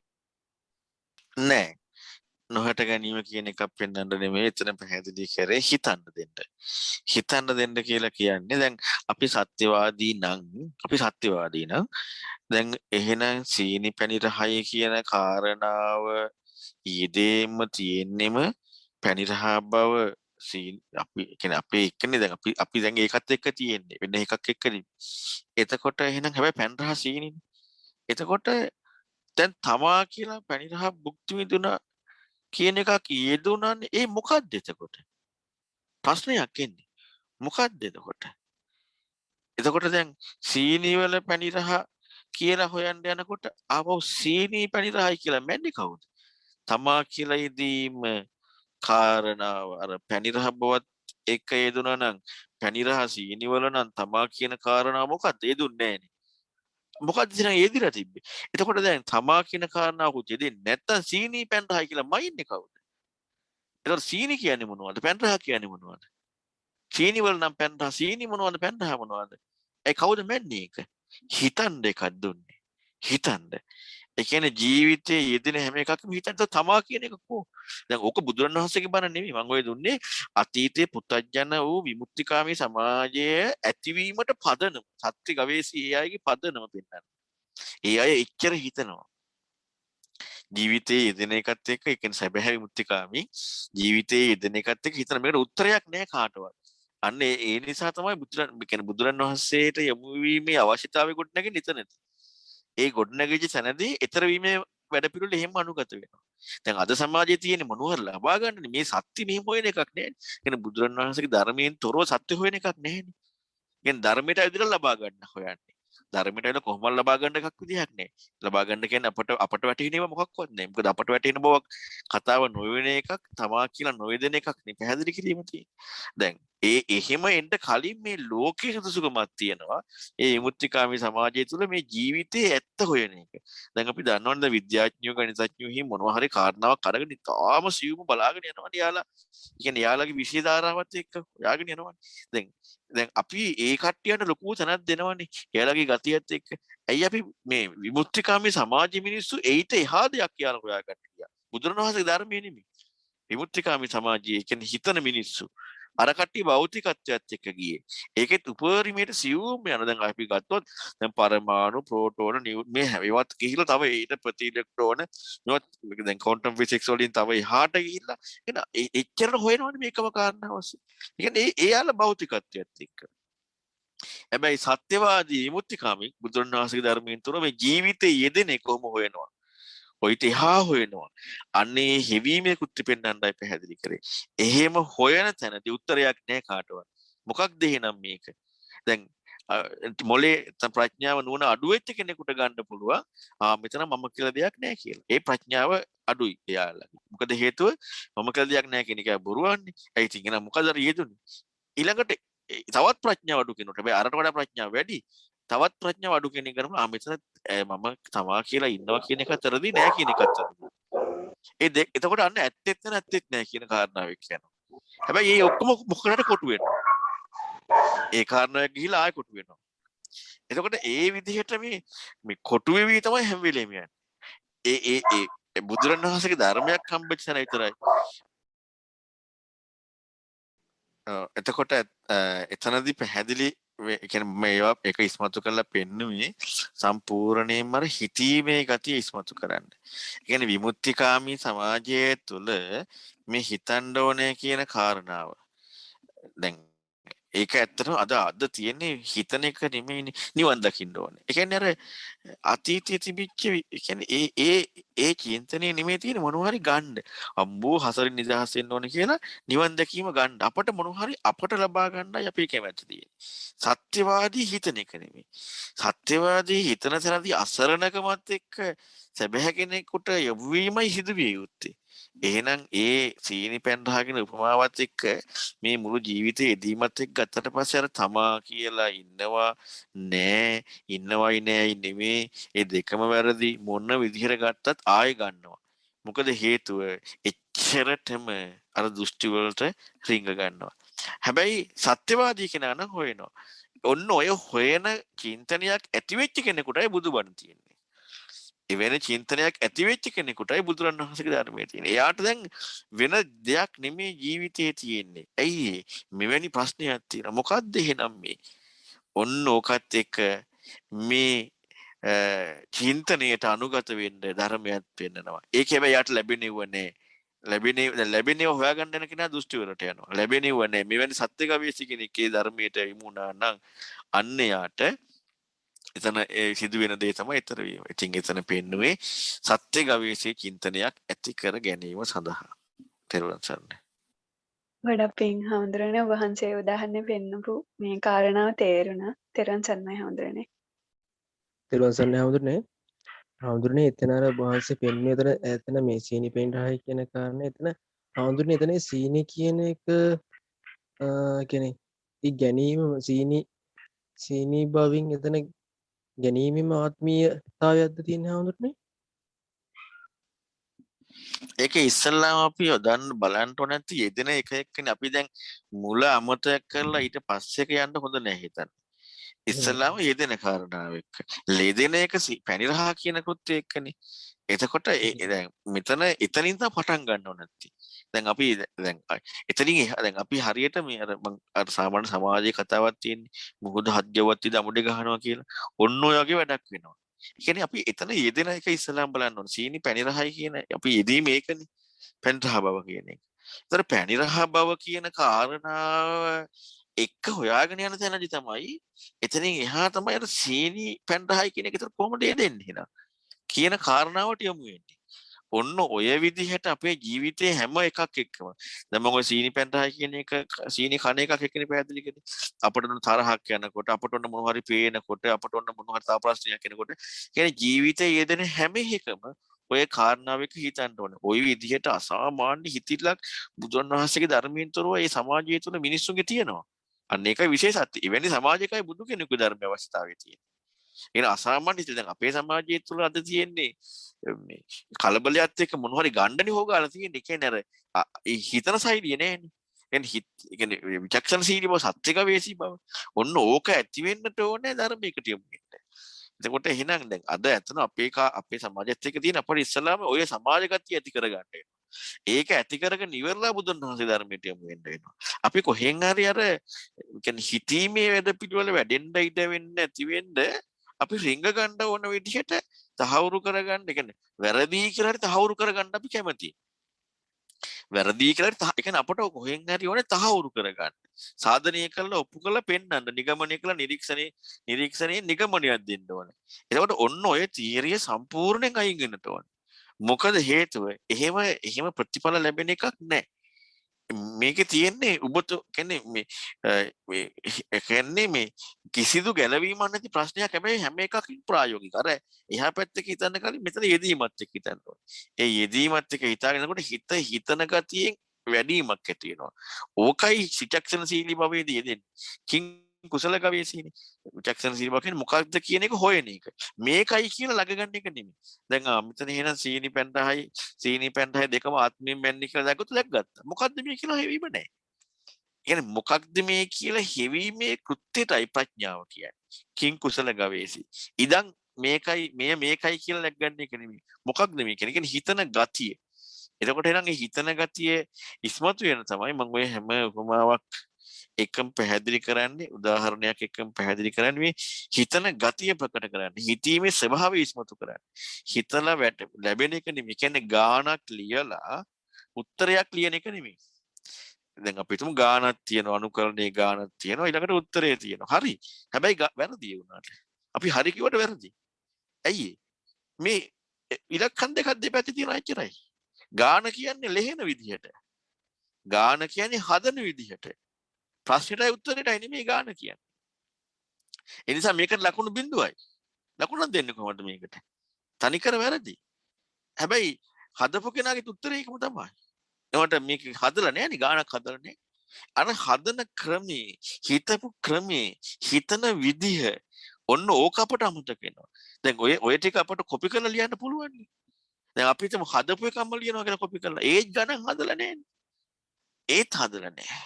නෑ. නොහට ගැනීම කියන එකක් පෙන්වන්න නෙමෙයි එතන පැහැදිලි කරේ හිතන්න දෙන්න. හිතන්න දෙන්න කියලා කියන්නේ දැන් අපි සත්‍යවාදී නම් දැන් එහෙනම් සීනි පැණි රහයි කියන කාරණාව ඊදේම තියෙන්නෙම පැණි රහ බව අපි කියන්නේ අපේ එක්කනේ දැන් අපි දැන් ඒකත් එක්ක තියෙන්නේ වෙන එකක් එක්කනේ. එතකොට එහෙනම් හැබැයි පැණි රහ සීනිනේ. එතකොට දැන් තමා කියලා පැණි රහ භුක්ති විඳුණා කියන එකක් යෙදුණානේ. ඒ මොකක්ද එතකොට? ප්‍රශ්නයක් එන්නේ. මොකක්ද එතකොට? එතකොට දැන් සීනි වල පැණි රහ කියලා හොයන්න යනකොට ආපහු සීනි පැණි රහයි කියලා මැන්නේ කවුද? තමා කියලා යෙදීම කාරණාව අර පැණි රහ බවත් එක යෙදුණා නම් පැණි රහ සීනි වල නම් තමා කියන කාරණාව මොකක්ද? යෙදුන්නේ නැහනේ. මොකක්ද ඉතින් යෙදිලා තිබ්බේ? එතකොට දැන් තමා කියන කාරණාව යෙදෙන්නේ නැත්තම් සීනි පැණි රහයි කියලා මයින්නේ කවුද? එතකොට සීනි කියන්නේ මොනවද? පැණි රහ කියන්නේ මොනවද? සීනි වල නම් පැණි රහ සීනි මොනවද? පැණි රහ මොනවද? ඒ කවුද මැන්නේ ඒක? හිතන්න එකක් දුන්නේ. හිතන්න. ඒ කියන්නේ ජීවිතයේ යෙදෙන හැම එකක්ම හිතන්න තමා කියන එක කො. දැන් ඕක බුදුරණවහන්සේගේ බණ නෙමෙයි. මම ඔය දුන්නේ අතීතයේ පුත්තජන වූ විමුක්තිකාමී සමාජයේ ඇතිවීමට පදනම. සත්‍ය ගවේෂී ඒ අයගේ පදනම පෙන්නන්න. ඒ අය එච්චර හිතනවා. ජීවිතයේ යෙදෙන එකත් එක්ක ඒ කියන්නේ සැබෑ විමුක්තිකාමී ජීවිතයේ යෙදෙන එකත් එක්ක හිතන මේකට උත්තරයක් නැහැ කාටවත්. අන්න ඒ නිසා තමයි බුදුරණවහන්සේට යොමු වීමේ අවශ්‍යතාවය ගොඩනැගෙන එතනදී. ඒ ගොඩනැගිච්ච තැනදී ඊතර වීමේ වැඩ පිළිවෙල එහෙම අනුගත වෙනවා. දැන් අද සමාජයේ තියෙන මොනවද ලබා ගන්න මේ සත්‍ය මෙහෙම හොයන එකක් නෑනේ. කියන්නේ බුදුරණවහන්සේගේ ධර්මයෙන් තොරව සත්‍ය හොයන එකක් නෑනේ. කියන්නේ ධර්මයට ඇවිදලා ලබා ගන්න හොයන්නේ. ධර්මයට ඇවිල්ලා කොහොමද ලබා ගන්න එකක් විදිහක් නෑ. ලබා ගන්න කියන්නේ අපට වැටහෙනේම මොකක්වත් නෑ. මොකද අපට වැටෙන බවක් කතාව නොවන එකක් තමා කියලා නොවේදෙන එකක් නේ පැහැදිලි කිරීම තියෙන්නේ. දැන් එහෙම එන්න කලින් මේ ලෝකයේ සුදුසුකමක් තියෙනවා. ඒ විමුක්තිකාමී සමාජය තුළ මේ ජීවිතයේ ඇත්ත හොයන එක. දැන් අපි දන්නවනේ විද්‍යාඥයෝ ගණිතඥයෝ හිම මොනවා හරි කාරණාවක් අරගෙන තාම සියුම බලාගෙන යනවනේ යාලා. කියන්නේ යාලගේ විශේෂ ධාරාවත් එක්ක හොයාගෙන යනවනේ. දැන් අපි ඒ කට්ටියට ලොකු තැනක් දෙනවනේ. යාලගේ ගතියත් එක්ක. ඇයි අපි මේ විමුක්තිකාමී සමාජ මිනිස්සු ඒිට එහා දෙයක් කියලා හොයාගන්න ගියා. බුදුරණවහන්සේගේ ධර්මයේ නෙමෙයි. විමුක්තිකාමී සමාජයේ කියන්නේ හිතන මිනිස්සු. අර කට්ටිය භෞතිකත්වයට එක්ක ගියේ. ඒකෙත් උපරිමයට සියුම් යන දැන් අපි ගත්තොත් දැන් පරමාණු ප්‍රෝටෝන මේ හැමවත් ගිහිලා තව ඊට ප්‍රති ඉලෙක්ට්‍රෝන මේවත් දැන් ක්වොන්ටම් ෆිසික්ස් වලින් තව එහාට ගිහිල්ලා එන එච්චර හොයනවනේ මේකම කාරණාවස්. ඒ කියන්නේ ඒ භෞතිකත්වයට එක්ක. හැබැයි සත්‍යවාදී විමුක්තිකාමී බුදුරණවහන්සේගේ ධර්මයෙන් තොර මේ ජීවිතයේ යෙදෙන කොහොම හොයනවා. ඔයිට එහා හොයනවා. අන්නේ හෙවීමේ කෘත්‍ය පෙන්වන්නයි පැහැදිලි කරේ. එහෙම හොයන තැනදී උත්තරයක් නැහැ කාටවත්. මොකක්ද එහෙනම් මේක? දැන් මොලේ ප්‍රඥාව නුවණ අඩු වෙච්ච කෙනෙකුට ගන්න පුළුවන්. මෙතන මම කියලා දෙයක් නැහැ කියලා. ඒ ප්‍රඥාව අඩුයි එයාලගේ. මොකද හේතුව මම කියලා දෙයක් නැහැ කියන එක බොරුවන්නේ. ඒ ඉතින් එහෙනම් මොකද යෙදුනේ? ඊළඟට තවත් ප්‍රඥාව අඩු කෙනෙකුට හැබැයි අරට වඩා ප්‍රඥාව වැඩි. තවත් ප්‍රඥාව අඩු කෙනෙක් කරනවා මෙතන මම තමා කියලා ඉන්නවා කියන එක අතරදී නෑ කියන එක අතරදී. එතකොට අන්න ඇත්තෙත් නෑ කියන කාරණාව එක්ක යනවා. හැබැයි මේ ඔක්කොම මොකකට කොටු වෙනවා. ඒ කාරණාව ගිහිලා ආයෙ කොටු වෙනවා. එතකොට ඒ විදිහට මේ කොටු වෙවි තමයි හැම වෙලේම යන්නේ. බුදුරණවහන්සේගේ ධර්මයක් හම්බෙච්ච තැන විතරයි. එතකොට එතනදී පැහැදිලි කියන්නේ මේවා එක ඉස්මතු කරලා පෙන්නුවේ සම්පූර්ණයෙන්ම අර හිතීමේ ගතිය ඉස්මතු කරන්න. ඒ කියන්නේ විමුක්තිකාමී සමාජය තුළ මේ හිතන්න ඕනේ කියන කාරණාව. දැන් ඒක ඇත්තටම අද තියෙන්නේ හිතන එක නෙමෙයිනේ නිවන් දකින්න ඕනේ. ඒ කියන්නේ අර අතීතයේ තිබිච්ච කියන්නේ ඒ චින්තනයේ නෙමෙයි තියෙන මොනවා හරි ගන්න. අම්බෝ හසරින් නිදහස් වෙන්න ඕනේ කියලා නිවන් දැකීම ගන්න. අපට මොනවා හරි අපට ලබා ගන්නයි අපි කැමැත්ත තියෙන්නේ. සත්‍යවාදී හිතන එක නෙමෙයි. සත්‍යවාදී හිතන තැනදී අසරණකමත් එක්ක සැබෑ කෙනෙකුට යොමු වීමයි සිදුවිය යුත්තේ. එහෙනම් ඒ සීනි පැන් රහගෙන උපමාවත් එක්ක මේ මුළු ජීවිතේ එදීමත් එක්ක ගත්තට පස්සේ අර තමා කියලා ඉන්නවයි නෑයි නෙමේ ඒ දෙකම වැරදි මොන විදිහට ගත්තත් ආයෙ ගන්නවා. මොකද හේතුව එච්චරටම අර දෘෂ්ටි වලට රිංග ගන්නවා. හැබැයි සත්‍යවාදී කෙනා නම් හොයනවා. ඔන්න ඔය හොයන චින්තනයක් ඇති වෙච්ච කෙනෙකුටයි බුදුබණ තියෙන්නේ. එවැනි චින්තනයක් ඇති වෙච්ච කෙනෙකුටයි බුදුරණවහන්සේගේ ධර්මයේ තියෙන්නේ. එයාට දැන් වෙන දෙයක් නෙමෙයි ජීවිතේ තියෙන්නේ. ඇයි මෙවැනි ප්‍රශ්නයක් තියෙනවා. මොකද්ද එහෙනම් මේ? ඔන්න ඕකත් එක්ක මේ චින්තනයට අනුගත වෙන්න ධර්මයක් පෙන්නනවා. ඒක හැබැයි යාට ලැබෙන්නේව නෑ. ලැබෙන්නේ හොයාගන්න යන කෙනා දෘෂ්ටි වලට යනවා. ලැබෙන්නේව නෑ. මෙවැනි සත්‍ය ගවේෂි කෙනෙක්ගේ ධර්මයට යමුනා නම් අන්න යාට එතන සිදුවෙන දේ තමයි ඊතර වීම. ඉතින් එතන පෙන්නුවේ සත්‍ය ගවේෂී චින්තනයක් ඇති කර ගැනීම සඳහා. තෙරුවන් සරණයි. ගොඩක් පිං හාමුදුරනේ වහන්සේ උදාහරණ පෙන්නපු මේ කාරණාව තේරුණා. තෙරුවන් සරණයි හාමුදුරනේ. තෙරුවන් සරණයි හාමුදුරනේ. හාමුදුරනේ එතන අර වහන්සේ පෙන්වන්නේ එතන මේ සීනි පෙන් රහයි කියන කාරණේ එතන හාමුදුරනේ එතන සීනි කියන එක කියන්නේ ඒ ගැනීම සීනි බවින් එතන ගැනීමම ආත්මීයතාවයක්ද තියෙන හාමුදුරනේ? ඒක ඉස්සල්ලාම අපි යොදන්න බලන්න ඕන නැති යෙදෙන එක එක්කනේ අපි දැන් මුල අමතක කරලා ඊට පස්සේ යන්න හොඳ නැහැ හිතන්න. ඉස්සල්ලාම යෙදෙන කාරණාව එක්ක. ලෙදෙන එක පැණි රහ කියන කෘත්‍ය එක්කනේ. එතකොට දැන් මෙතන එතනින් තමයි පටන් ගන්න ඕන නැති. දැන් අපි දැන් එතනින් දැන් අපි හරියට මේ අර සාමාන්‍ය සමාජයේ කතාවක් තියෙන්නේ මොකද හත්ජවත් ඉද අමුඩේ ගහනවා කියලා. ඔන්න ඔය වගේ වැඩක් වෙනවා. ඒ කියන්නේ අපි එතන යෙදෙන එක ඉස්සලාම් බලන්න ඕන. සීනි පැණි රහයි කියන අපි යෙදීම ඒකනේ. පැණි රහ බව කියන එක. ඒතර පැණි රහ බව කියන කාරණාව එක්ක හොයාගෙන යන තැනදි තමයි එතනින් එහා තමයි අර සීනි පැණි රහයි කියන එක. ඒතර කොහොමද යෙදෙන්නේ එහෙනම්? කියන කාරණාවට යමු වෙන්නේ. ඔන්න ඔය විදිහට අපේ ජීවිතේ හැම එකක් එක්කම දැන් මම ඔය සීනි පැන්ටහයි කියන එක සීනි කන එකක් එක්කනේ පැහැදිලි කරේ. අපිට උන තරහක් යනකොට අපිට උන මොනවා හරි පේනකොට අපිට උන මොනවා හරි තා ප්‍රශ්නයක් එනකොට කියන්නේ ජීවිතයේ යෙදෙන හැම එකම ඔය කාරණාවක හිතන්න ඕනේ. ওই විදිහට අසාමාන්‍ය හිතිලක් බුදුන් වහන්සේගේ ධර්මයෙන් තොරව මේ සමාජය තුළ මිනිස්සුන්ගේ තියෙනවා. අන්න ඒකයි විශේෂත්වය. එවැනි සමාජයකයි බුදු කෙනෙකුගේ ධර්ම අවස්ථාවේ තියෙන්නේ. එන අසාමාන්‍ය දැන් අපේ සමාජය තුළ අද තියෙන්නේ මේ කලබලයක් එක්ක මොන හරි ගණ්ඩනේ හොගාලා තියෙන්නේ. ඒ කියන්නේ අර හිතන සයිඩිය නෑනේ. කියන්නේ විචක්ෂණශීලී බව සත්‍ය ගවේෂී බව. ඔන්න ඕක ඇති වෙන්නට ඕනේ ධර්මයකට යොමු වෙන්න. එතකොට එහෙනම් දැන් අද ඇත්තන අපේ සමාජයත් එක්ක තියෙන අපේ ඉස්සලාම ඔය සමාජගතිය ඇති කරගන්න වෙනවා. ඒක ඇති කරගෙන ඉවරලා බුදුන් වහන්සේ ධර්මයට යොමු වෙන්න වෙනවා. අපි කොහෙන් හරි අර කියන්නේ හිතීමේ වැඩ පිළිවෙල වැඩෙන්න ඉඩ වෙන්න ඇති වෙන්න අපි රිංග ගන්න ඕන විදිහට තහවුරු කරගන්න. ඒ කියන්නේ වැරදි කියලා හරි තහවුරු කරගන්න අපි කැමතියි. වැරදි කියලා ඒ කියන්නේ අපට කොහෙන් හරි ඕනේ තහවුරු කරගන්න. සාධනීය කරලා ඔප්පු කරලා පෙන්නන්න. නිගමනය කරලා නිරීක්ෂණයේ නිගමනයක් දෙන්න ඕනේ. එතකොට ඔන්න ඔය තීරිය සම්පූර්ණයෙන් අයින් වෙන්නට ඕනේ. මොකද හේතුව එහෙම ප්‍රතිඵල ලැබෙන එකක් නැහැ. මේකේ තියෙන්නේ ඔබට කියන්නේ මේ කිසිදු ගැළවීමක් නැති ප්‍රශ්නයක්. හැබැයි හැම එකකින් ප්‍රායෝගික. අර එහා පැත්තක හිතන්න කලින් මෙතන යෙදීමත් එක්ක හිතන්න ඕනේ. ඒ යෙදීමත් එක්ක හිතාගෙනකොට හිතන ගතියෙන් වැඩිමක් ඇති වෙනවා. ඕකයි විචක්ෂණශීලී භවයේදී යෙදෙන්නේ. කිං කුසල ගවේෂීනේ. විචක්ෂණශීලී භව කියන්නේ මොකක්ද කියන එක හොයන එක. මේකයි කියලා ළඟ ගන්න එක නෙමෙයි. දැන් මෙතන එහෙනම් සීනි පැන්ටහයි දෙකම ආත්මයෙන් මැන්නේ කියලා දැක්ගත්තා. මොකද්ද මේ කියලා හෙවීම නැහැ. කියන්නේ මොකක්ද මේ කියලා හෙවීමේ කෘත්‍යයටයි ප්‍රඥාව කියන්නේ. කිං කුසල ගවේෂී. ඉදන් මේකයි කියලා ලැග්ගන්න එක නෙමෙයි. මොකක්ද මේ කියන්නේ? හිතන ගතිය. එතකොට එහෙනම් ඒ හිතන ගතිය ඉස්මතු වෙන තමයි මම ඔය හැම උපමාවක් එකම පැහැදිලි කරන්නේ, උදාහරණයක් එකම පැහැදිලි කරන්නේ මේ හිතන ගතිය ප්‍රකට කරන්නේ. හිතීමේ ස්වභාවය ඉස්මතු කරන්නේ. හිතලා ලැබෙන එක නෙමෙයි. කියන්නේ ගානක් ලියලා උත්තරයක් ලියන එක නෙමෙයි. දැන් අපි හිතමු ගානක් තියෙනවා, අනුකරණයේ ගානක් තියෙනවා, ඊළඟට උත්තරේ තියෙනවා. හරි. හැබැයි වැරදි වුණාට. අපි හරි කිව්වට වැරදි. ඇයි මේ ඉලක්කම් දෙකක් දෙපැත්තේ තියෙනවා එච්චරයි. ගාන කියන්නේ ලෙහෙන විදිහට. ගාන කියන්නේ හදන විදිහට. ප්‍රශ්නෙටයි උත්තරෙටයි නෙමෙයි ගාන කියන්නේ. ඒ නිසා මේකට ලකුණු බිඳුවයි. ලකුණක් දෙන්නේ කොහොමද මේකට? තනිකර වැරදි. හැබැයි හදපු කෙනාගේ උත්තරේ ඒකම තමයි. ඒකට මේක හදලා නැහැ නේ ගානක් හදලා නැහැ. අර හදන ක්‍රමේ, හිතපු ක්‍රමේ, හිතන විදිහ ඔන්න ඕක අපට අමතක වෙනවා. දැන් ඔය ටික අපට කොපි කරලා ලියන්න පුළුවන් නේ. දැන් අපි හිතමු හදපු එකම ලියනවා කියලා කොපි කරලා. ඒත් ගණන් හදලා නැහැ. ඒත් හදලා නැහැ.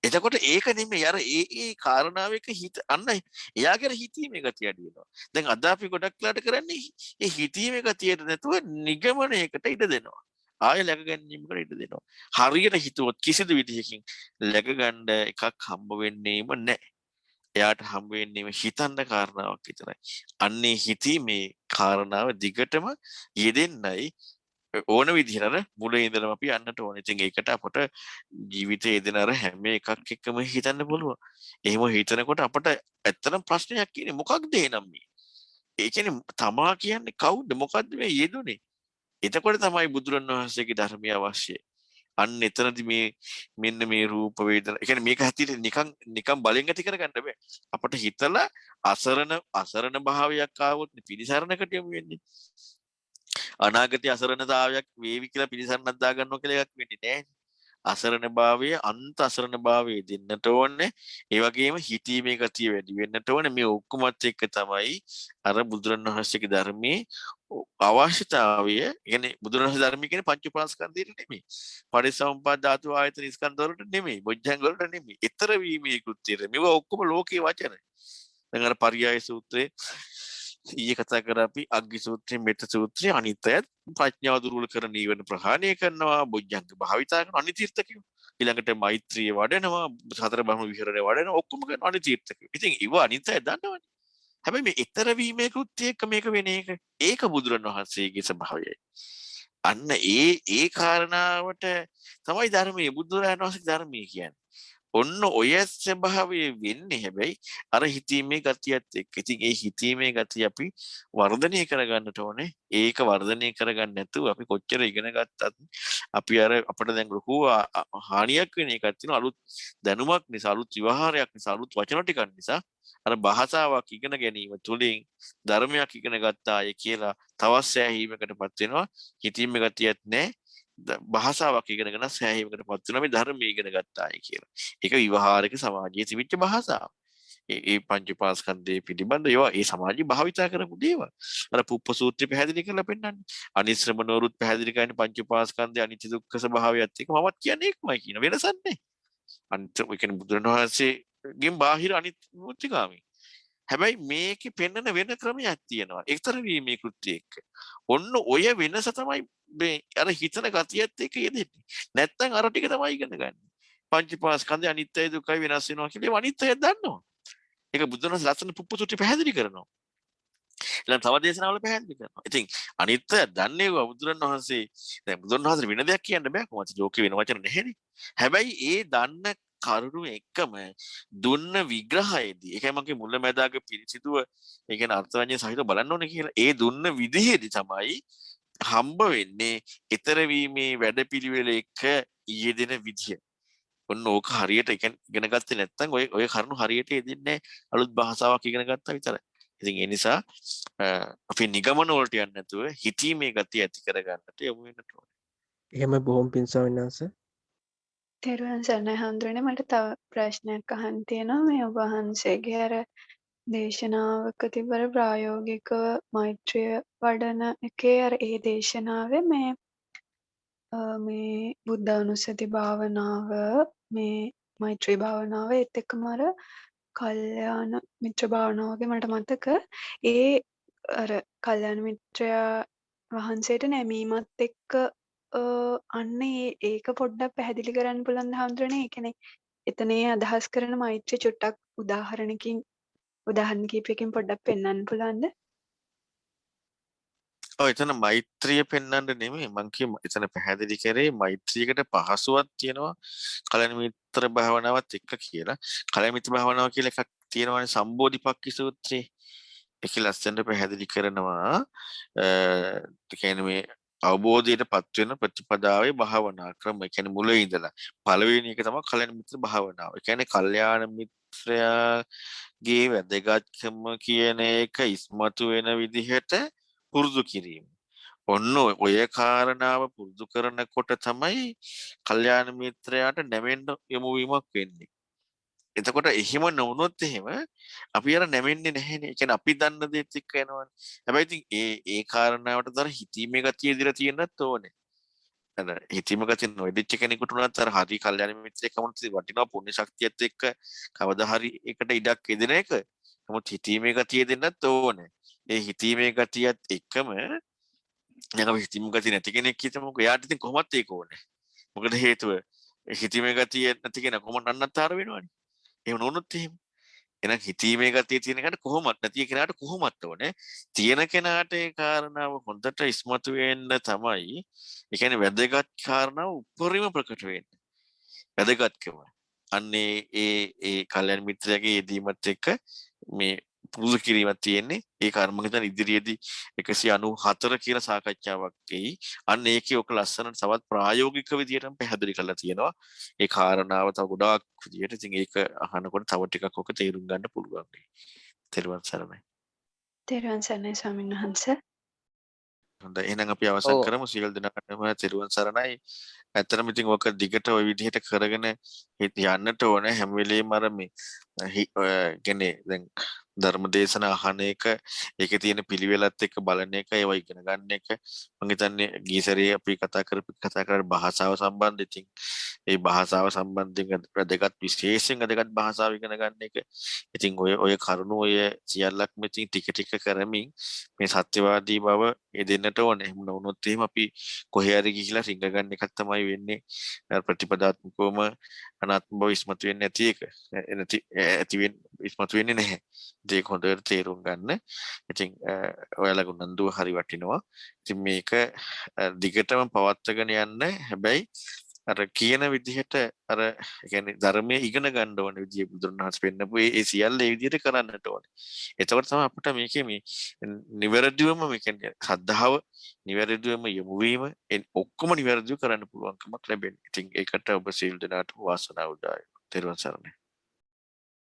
එතකොට ඒක නෙමෙයි අර ඒ කාරණාවක හිත අන්න එයාගේ හිතීමේ ගතිය අඩු වෙනවා. දැන් අද අපි ගොඩක් ලාට කරන්නේ ඒ හිතීමේ ගතියට නැතුව නිගමනයකට ඉඩ දෙනවා. ආයෙ läග ගැනීමකට ඉඩ දෙනවා. හරියට හිතුවොත් කිසිදු විදිහකින් läග ගන්න එකක් හම්බ වෙන්නේම නැහැ. එයාට හම්බ වෙන්නේම හිතන්න කාරණාවක් විතරයි. අන්නේ හිතීමේ කාරණාව දිගටම යෙදෙන්නයි ඕන විදිහට අර මුලින් ඉඳලම අපි යන්නට ඕනේ. ඉතින් ඒකට අපට ජීවිතයේ යෙදෙන අර හැම එකක් එක්කම හිතන්න පුළුවන්. එහෙම හිතනකොට අපට ඇත්තටම ප්‍රශ්නයක් කියන්නේ මොකක්ද එනම් මේ? ඒ කියන්නේ තමා කියන්නේ කවුද? මොකද්ද මේ යෙදුනේ? එතකොට තමයි බුදුරණවහන්සේගේ ධර්මය අවශ්‍යයි. අන්න එතනදි මේ මෙන්න මේ රූප වේදනා. ඒ කියන්නේ මේක හැටියට නිකන් බලෙන් ඇති කරගන්න බෑ. අපට හිතලා අසරණ භාවයක් ආවොත් පිළිසරණකට යමු වෙන්නේ. අනාගතයේ අසරණතාවයක් වේවි කියලා පිළිසරණක් දාගන්නවා කියලා එකක් වෙන්නේ නැහැ. අසරණ භාවයේ අන්ත අසරණ භාවයේ දෙන්නට ඕනේ. ඒ වගේම හිතීමේ ගතිය වැඩි වෙන්නට ඕනේ. මේ ඔක්කොමත් එක්ක තමයි අර බුදුරණවහන්සේගේ ධර්මයේ අවශ්‍යතාවය. කියන්නේ බුදුරණවහන්සේ ධර්මයේ කියන්නේ පංච උපාස්කන්ධයට නෙමෙයි. පරිසම්පාද ධාතු ආයතන ස්කන්ධ වලට නෙමෙයි. බොජ්ජංග වලට නෙමෙයි. ඊතර වීමේ කෘත්‍යය. මේවා ඔක්කොම ලෝකේ වචන. දැන් අර පරියාය සූත්‍රයේ ඊයේ කතා කරා අපි අග්ගි සූත්‍රයේ මෙත්ත සූත්‍රයේ අනිත්‍යයත් ප්‍රඥාව දුර්වල කරන නීවරණ ප්‍රහාණය කරනවා බොජ්ජංග භාවිතා කරන අනිතීර්ථකයෝ ඊළඟට මෛත්‍රිය වඩනවා සතර බ්‍රහ්ම විහරණය වඩනවා ඔක්කොම කරන අනිතීර්ථකයෝ. ඉතින් ඒව අනිත්‍යය දන්නවනේ. හැබැයි මේ ඊතර වීමේ කෘත්‍ය එක්ක මේක වෙන එක ඒක බුදුරණවහන්සේගේ ස්වභාවයයි. අන්න ඒ කාරණාවට තමයි ධර්මයේ බුදුරණවහන්සේගේ ධර්මයේ කියන්නේ. ඔන්න ඔය ස්වභාවය වෙන්නේ හැබැයි අර හිතීමේ ගතියත් එක්ක. ඉතින් ඒ හිතීමේ ගතිය අපි වර්ධනය කරගන්නට ඕනේ. ඒක වර්ධනය කරගන්න නැතුව අපි කොච්චර ඉගෙන ගත්තත් අපි අපිට දැන් ලොකු හානියක් වෙන එකක් තියෙනවා. අලුත් දැනුමක් නිසා, අලුත් විවහාරයක් නිසා, අලුත් වචන ටිකක් නිසා අර භාෂාවක් ඉගෙන ගැනීම තුළින් ධර්මයක් ඉගෙන ගත්තාය කියලා තවත් සෑහීමකටපත් වෙනවා. හිතීමේ ගතියක් නැහැ. භාෂාවක් ඉගෙනගෙන සෑහීමකටපත් වෙනවා මේ ධර්මයේ ඉගෙන ගත්තායි කියලා. ඒක විවහාරික සමාජයේ තිබිච්ච භාෂාව. ඒ පංච පාස්කන්ධයේ පිළිබඳ ඒවා ඒ සමාජයේ භාවිතා කරපු දේවල්. අර පුප්ප සූත්‍රය පැහැදිලි කරලා පෙන්නන්නේ. අනිශ්‍රමනෝරුත් පැහැදිලි කරන්නේ පංච පාස්කන්ධයේ අනිත්‍ය දුක්ඛ ස්වභාවයත් එක්ක මමත් කියන්නේ ඒකමයි කියන වෙනසක් නැහැ. අනිත් ඒ කියන්නේ බුදුරණවහන්සේගෙන් බාහිර අනිත් මුත්‍තිකාමී. හැබැයි මේකේ පෙන්වන වෙන ක්‍රමයක් තියෙනවා. ඒතර වීමේ කෘත්‍ය එක්ක. ඔන්න ඔය වෙනස තමයි මේ අර හිතන ගතියත් එක්ක යෙදෙන්නේ. නැත්තම් අර ටික තමයි ඉගෙන ගන්න. පංචපාස්කන්ධය අනිත්‍යයි දුකයි වෙනස් වෙනවා කියලා ඒ අනිත්‍යය දන්නවා. ඒක බුදුරණස් ලස්සන පුප්පසුටි පැහැදිලි කරනවා. ඊළඟ තව දේශනාවල පැහැදිලි කරනවා. ඉතින් අනිත්‍යය දන්නේ බුදුරණවහන්සේ දැන් බුදුරණවහන්සේ වෙන දෙයක් කියන්න බෑ. කොහොමද ලෝකේ වෙන වචන නැහැනේ. හැබැයි ඒ දන්න කරුණු එක්කම දුන්න විග්‍රහයේදී ඒකයි මගේ මුලැමැදාග පිරිසිදුව ඒ කියන්නේ අර්ථවංජන සහිතව බලන්න ඕනේ කියලා. ඒ දුන්න විදිහේදී තමයි හම්බ වෙන්නේ ඊතර වීමේ වැඩපිළිවෙල එක යෙදෙන විදිය. ඔන්න ඕක හරියට ඉගෙන ගත්තේ නැත්නම් ඔය කරුණු හරියට යෙදෙන්නේ අලුත් භාෂාවක් ඉගෙන ගත්තා විතරයි. ඉතින් ඒ නිසා අපි නිගමන වලට යන්නේ නැතුව හිතීමේ ගතිය ඇති කරගන්නට යමු වෙන්න ඕනේ. එහෙම බොහොම පිං ස්වාමීන් වහන්සේ. තෙරුවන් සරණයි හඳුරන්නේ මට තව ප්‍රශ්නයක් අහන්න තියෙනවා මේ ඔබ වහන්සේගේ අර දේශනාවක තිබර ප්‍රායෝගිකව මෛත්‍රිය වඩන එකේ අර ඒ දේශනාවේ මේ බුද්ධානුස්සති භාවනාව මේ මෛත්‍රී භාවනාව ඒත් එක්කම අර කල්යාණ මිත්‍ර භාවනාව වගේ මට මතක ඒ අර කල්‍යාණ මිත්‍රයා වහන්සේට නැමීමත් එක්ක අන්න ඒක පොඩ්ඩක් පැහැදිලි කරන්න පුළුවන්ද හාමුදුරනේ? ඒ කියන්නේ එතන ඒ අදහස් කරන මෛත්‍රිය චුට්ටක් උදාහරණ කීපයකින් පොඩ්ඩක් පෙන්වන්න පුළුවන්ද? ඔව් එතන මෛත්‍රිය පෙන්වන්න නෙමෙයි මං කිය එතන පැහැදිලි කරේ මෛත්‍රියකට පහසුවක් තියෙනවා කල්‍යාණ මිත්‍ර භාවනාවත් එක්ක කියලා. කල්‍යාණ මිත්‍ර භාවනාව කියලා එකක් තියෙනවානේ සම්බෝධිපක්ඛි සූත්‍රයේ. ඒක ලස්සනට පැහැදිලි කරනවා ඒ කියන්නේ මේ අවබෝධයටපත් වෙන ප්‍රතිපදාවේ භාවනා ක්‍රම. ඒ කියන්නේ මුල ඉඳලා පළවෙනි එක තමයි කල්‍යාණ මිත්‍ර භාවනාව. ඒ කියන්නේ කල්‍යාණ මිත්‍රයාගේ වැදගත්කම කියන එක ඉස්මතු වෙන විදිහට පුරුදු කිරීම. ඔන්න ඔය කාරණාව පුරුදු කරනකොට තමයි කල්‍යාණ මිත්‍රයාට නැවෙන්න යොමු වීමක් වෙන්නේ. එතකොට එහෙම නොවුනොත් එහෙම අපි අර නැවෙන්නේ නැහැනේ. ඒ කියන්නේ අපි දන්න දේත් එක්ක යනවනේ. හැබැයි ඉතින් ඒ කාරණාවට දර හිතීමේ ගතිය ඉදිරිය තියෙන්නත් ඕනේ. අර හිතීම ගතිය නොදෙච්ච කෙනෙකුට උනත් අර හරි කල්‍යාණ මිත්‍රයෙක් කමුත් වටිනවා පුණ්‍ය ශක්තියත් එක්ක කවදා හරි එකට ඉඩක් දෙන එක. නමුත් හිතීමේ ගතිය දෙන්නත් ඕනේ. ඒ හිතීමේ ගතියත් එක්කම දැන් අපි හිතීමේ ගතිය නැති කෙනෙක් හිතමුකෝ. එයාට ඉතින් කොහොමත් ඒක ඕනේ. මොකද හේතුව හිතීමේ ගතිය නැති කෙනා කොහොමද අන්නත්තර වෙනවනේ. එහෙම නොවුනොත් එහෙම. එහෙනම් හිතීමේ ගතිය තියෙන කෙනාට කොහොමත් නැති කෙනාට කොහොමත් ඕනේ. තියෙන කෙනාට ඒ කාරණාව හොඳට ඉස්මතු වෙන්න තමයි. ඒ කියන්නේ වැදගත් කාරණාව උපරිම ප්‍රකට වෙන්නේ. වැදගත්කම. අන්නේ ඒ කල්‍යාණ මිත්‍රයාගේ යෙදීමත් එක්ක මේ පුරුදු කිරීමක් තියෙන්නේ. ඒ කර්ම හිතන ඉදිරියේදී 194 කියන සාකච්ඡාවක් එයි. අන්න ඒකේ ඔක ලස්සනට තවත් ප්‍රායෝගික විදියටම පැහැදිලි කරලා තියෙනවා. ඒ කාරණාව තව ගොඩාක් විදියට. ඉතින් ඒක අහනකොට තව ටිකක් ඔක තේරුම් ගන්න පුළුවන්. තෙරුවන් සරණයි. තෙරුවන් සරණයි ස්වාමීන් වහන්සේ. හොඳයි එහෙනම් අපි අවසන් ඔව් කරමු සියලු දෙනාටම තෙරුවන් සරණයි. ඇත්තටම ඉතින් ඔක දිගට ওই විදිහට කරගෙන යන්නට ඕනේ හැම වෙලේම අර මේ කියන්නේ දැන් ධර්ම දේශන අහන එක ඒකේ තියෙන පිළිවෙලත් එක්ක බලන එක ඒවා ඉගෙන ගන්න එක මම හිතන්නේ ගීසරේ අපි කතා කරලා භාෂාව සම්බන්ධ ඉතින් ඒ භාෂාව සම්බන්ධයෙන් වැදගත් විශේෂයෙන් වැදගත් භාෂාව ඉගෙන ගන්න එක ඉතින් ඔය කරුණු ඔය සියල්ලක්ම ඉතින් ටික ටික කරමින් මේ සත්‍යවාදී බව දෙන්නට ඕනේ. එහෙම නොවුනොත් එහෙම අපි කොහේ හරි ගිහිලා රිංග ගන්න එකක් තමයි වෙන්නේ. ප්‍රතිපදාත්මකවම අනාත්ම බව ඉස්මතු වෙන්නේ නැති එක. ඉස්මතු වෙන්නේ නැහැ. ඒක හොඳට තේරුම් ගන්න. ඉතින් ඔයාලගේ උනන්දුව හරි වටිනවා. ඉතින් මේක දිගටම පවත්වාගෙන යන්න හැබැයි අර කියන විදිහට අර කියන්නේ ධර්මයේ ඉගෙන ගන්න ඕන විදිය බුදුරණවහන්සේ පෙන්නපු ඒ සියල්ල ඒ විදිහට කරන්නට ඕනේ. එතකොට තමයි අපිට මේකේ මේ නිවැරදිවම මේ කියන්නේ ශ්‍රද්ධාව නිවැරදිවම යොමු වීම ඔක්කොම නිවැරදිව කරන්න පුළුවන්කමක් ලැබෙන්නේ. ඉතින් ඒකට ඔබ සීල් දනාට වාසනාව උදායි. තෙරුවන් සරණයි.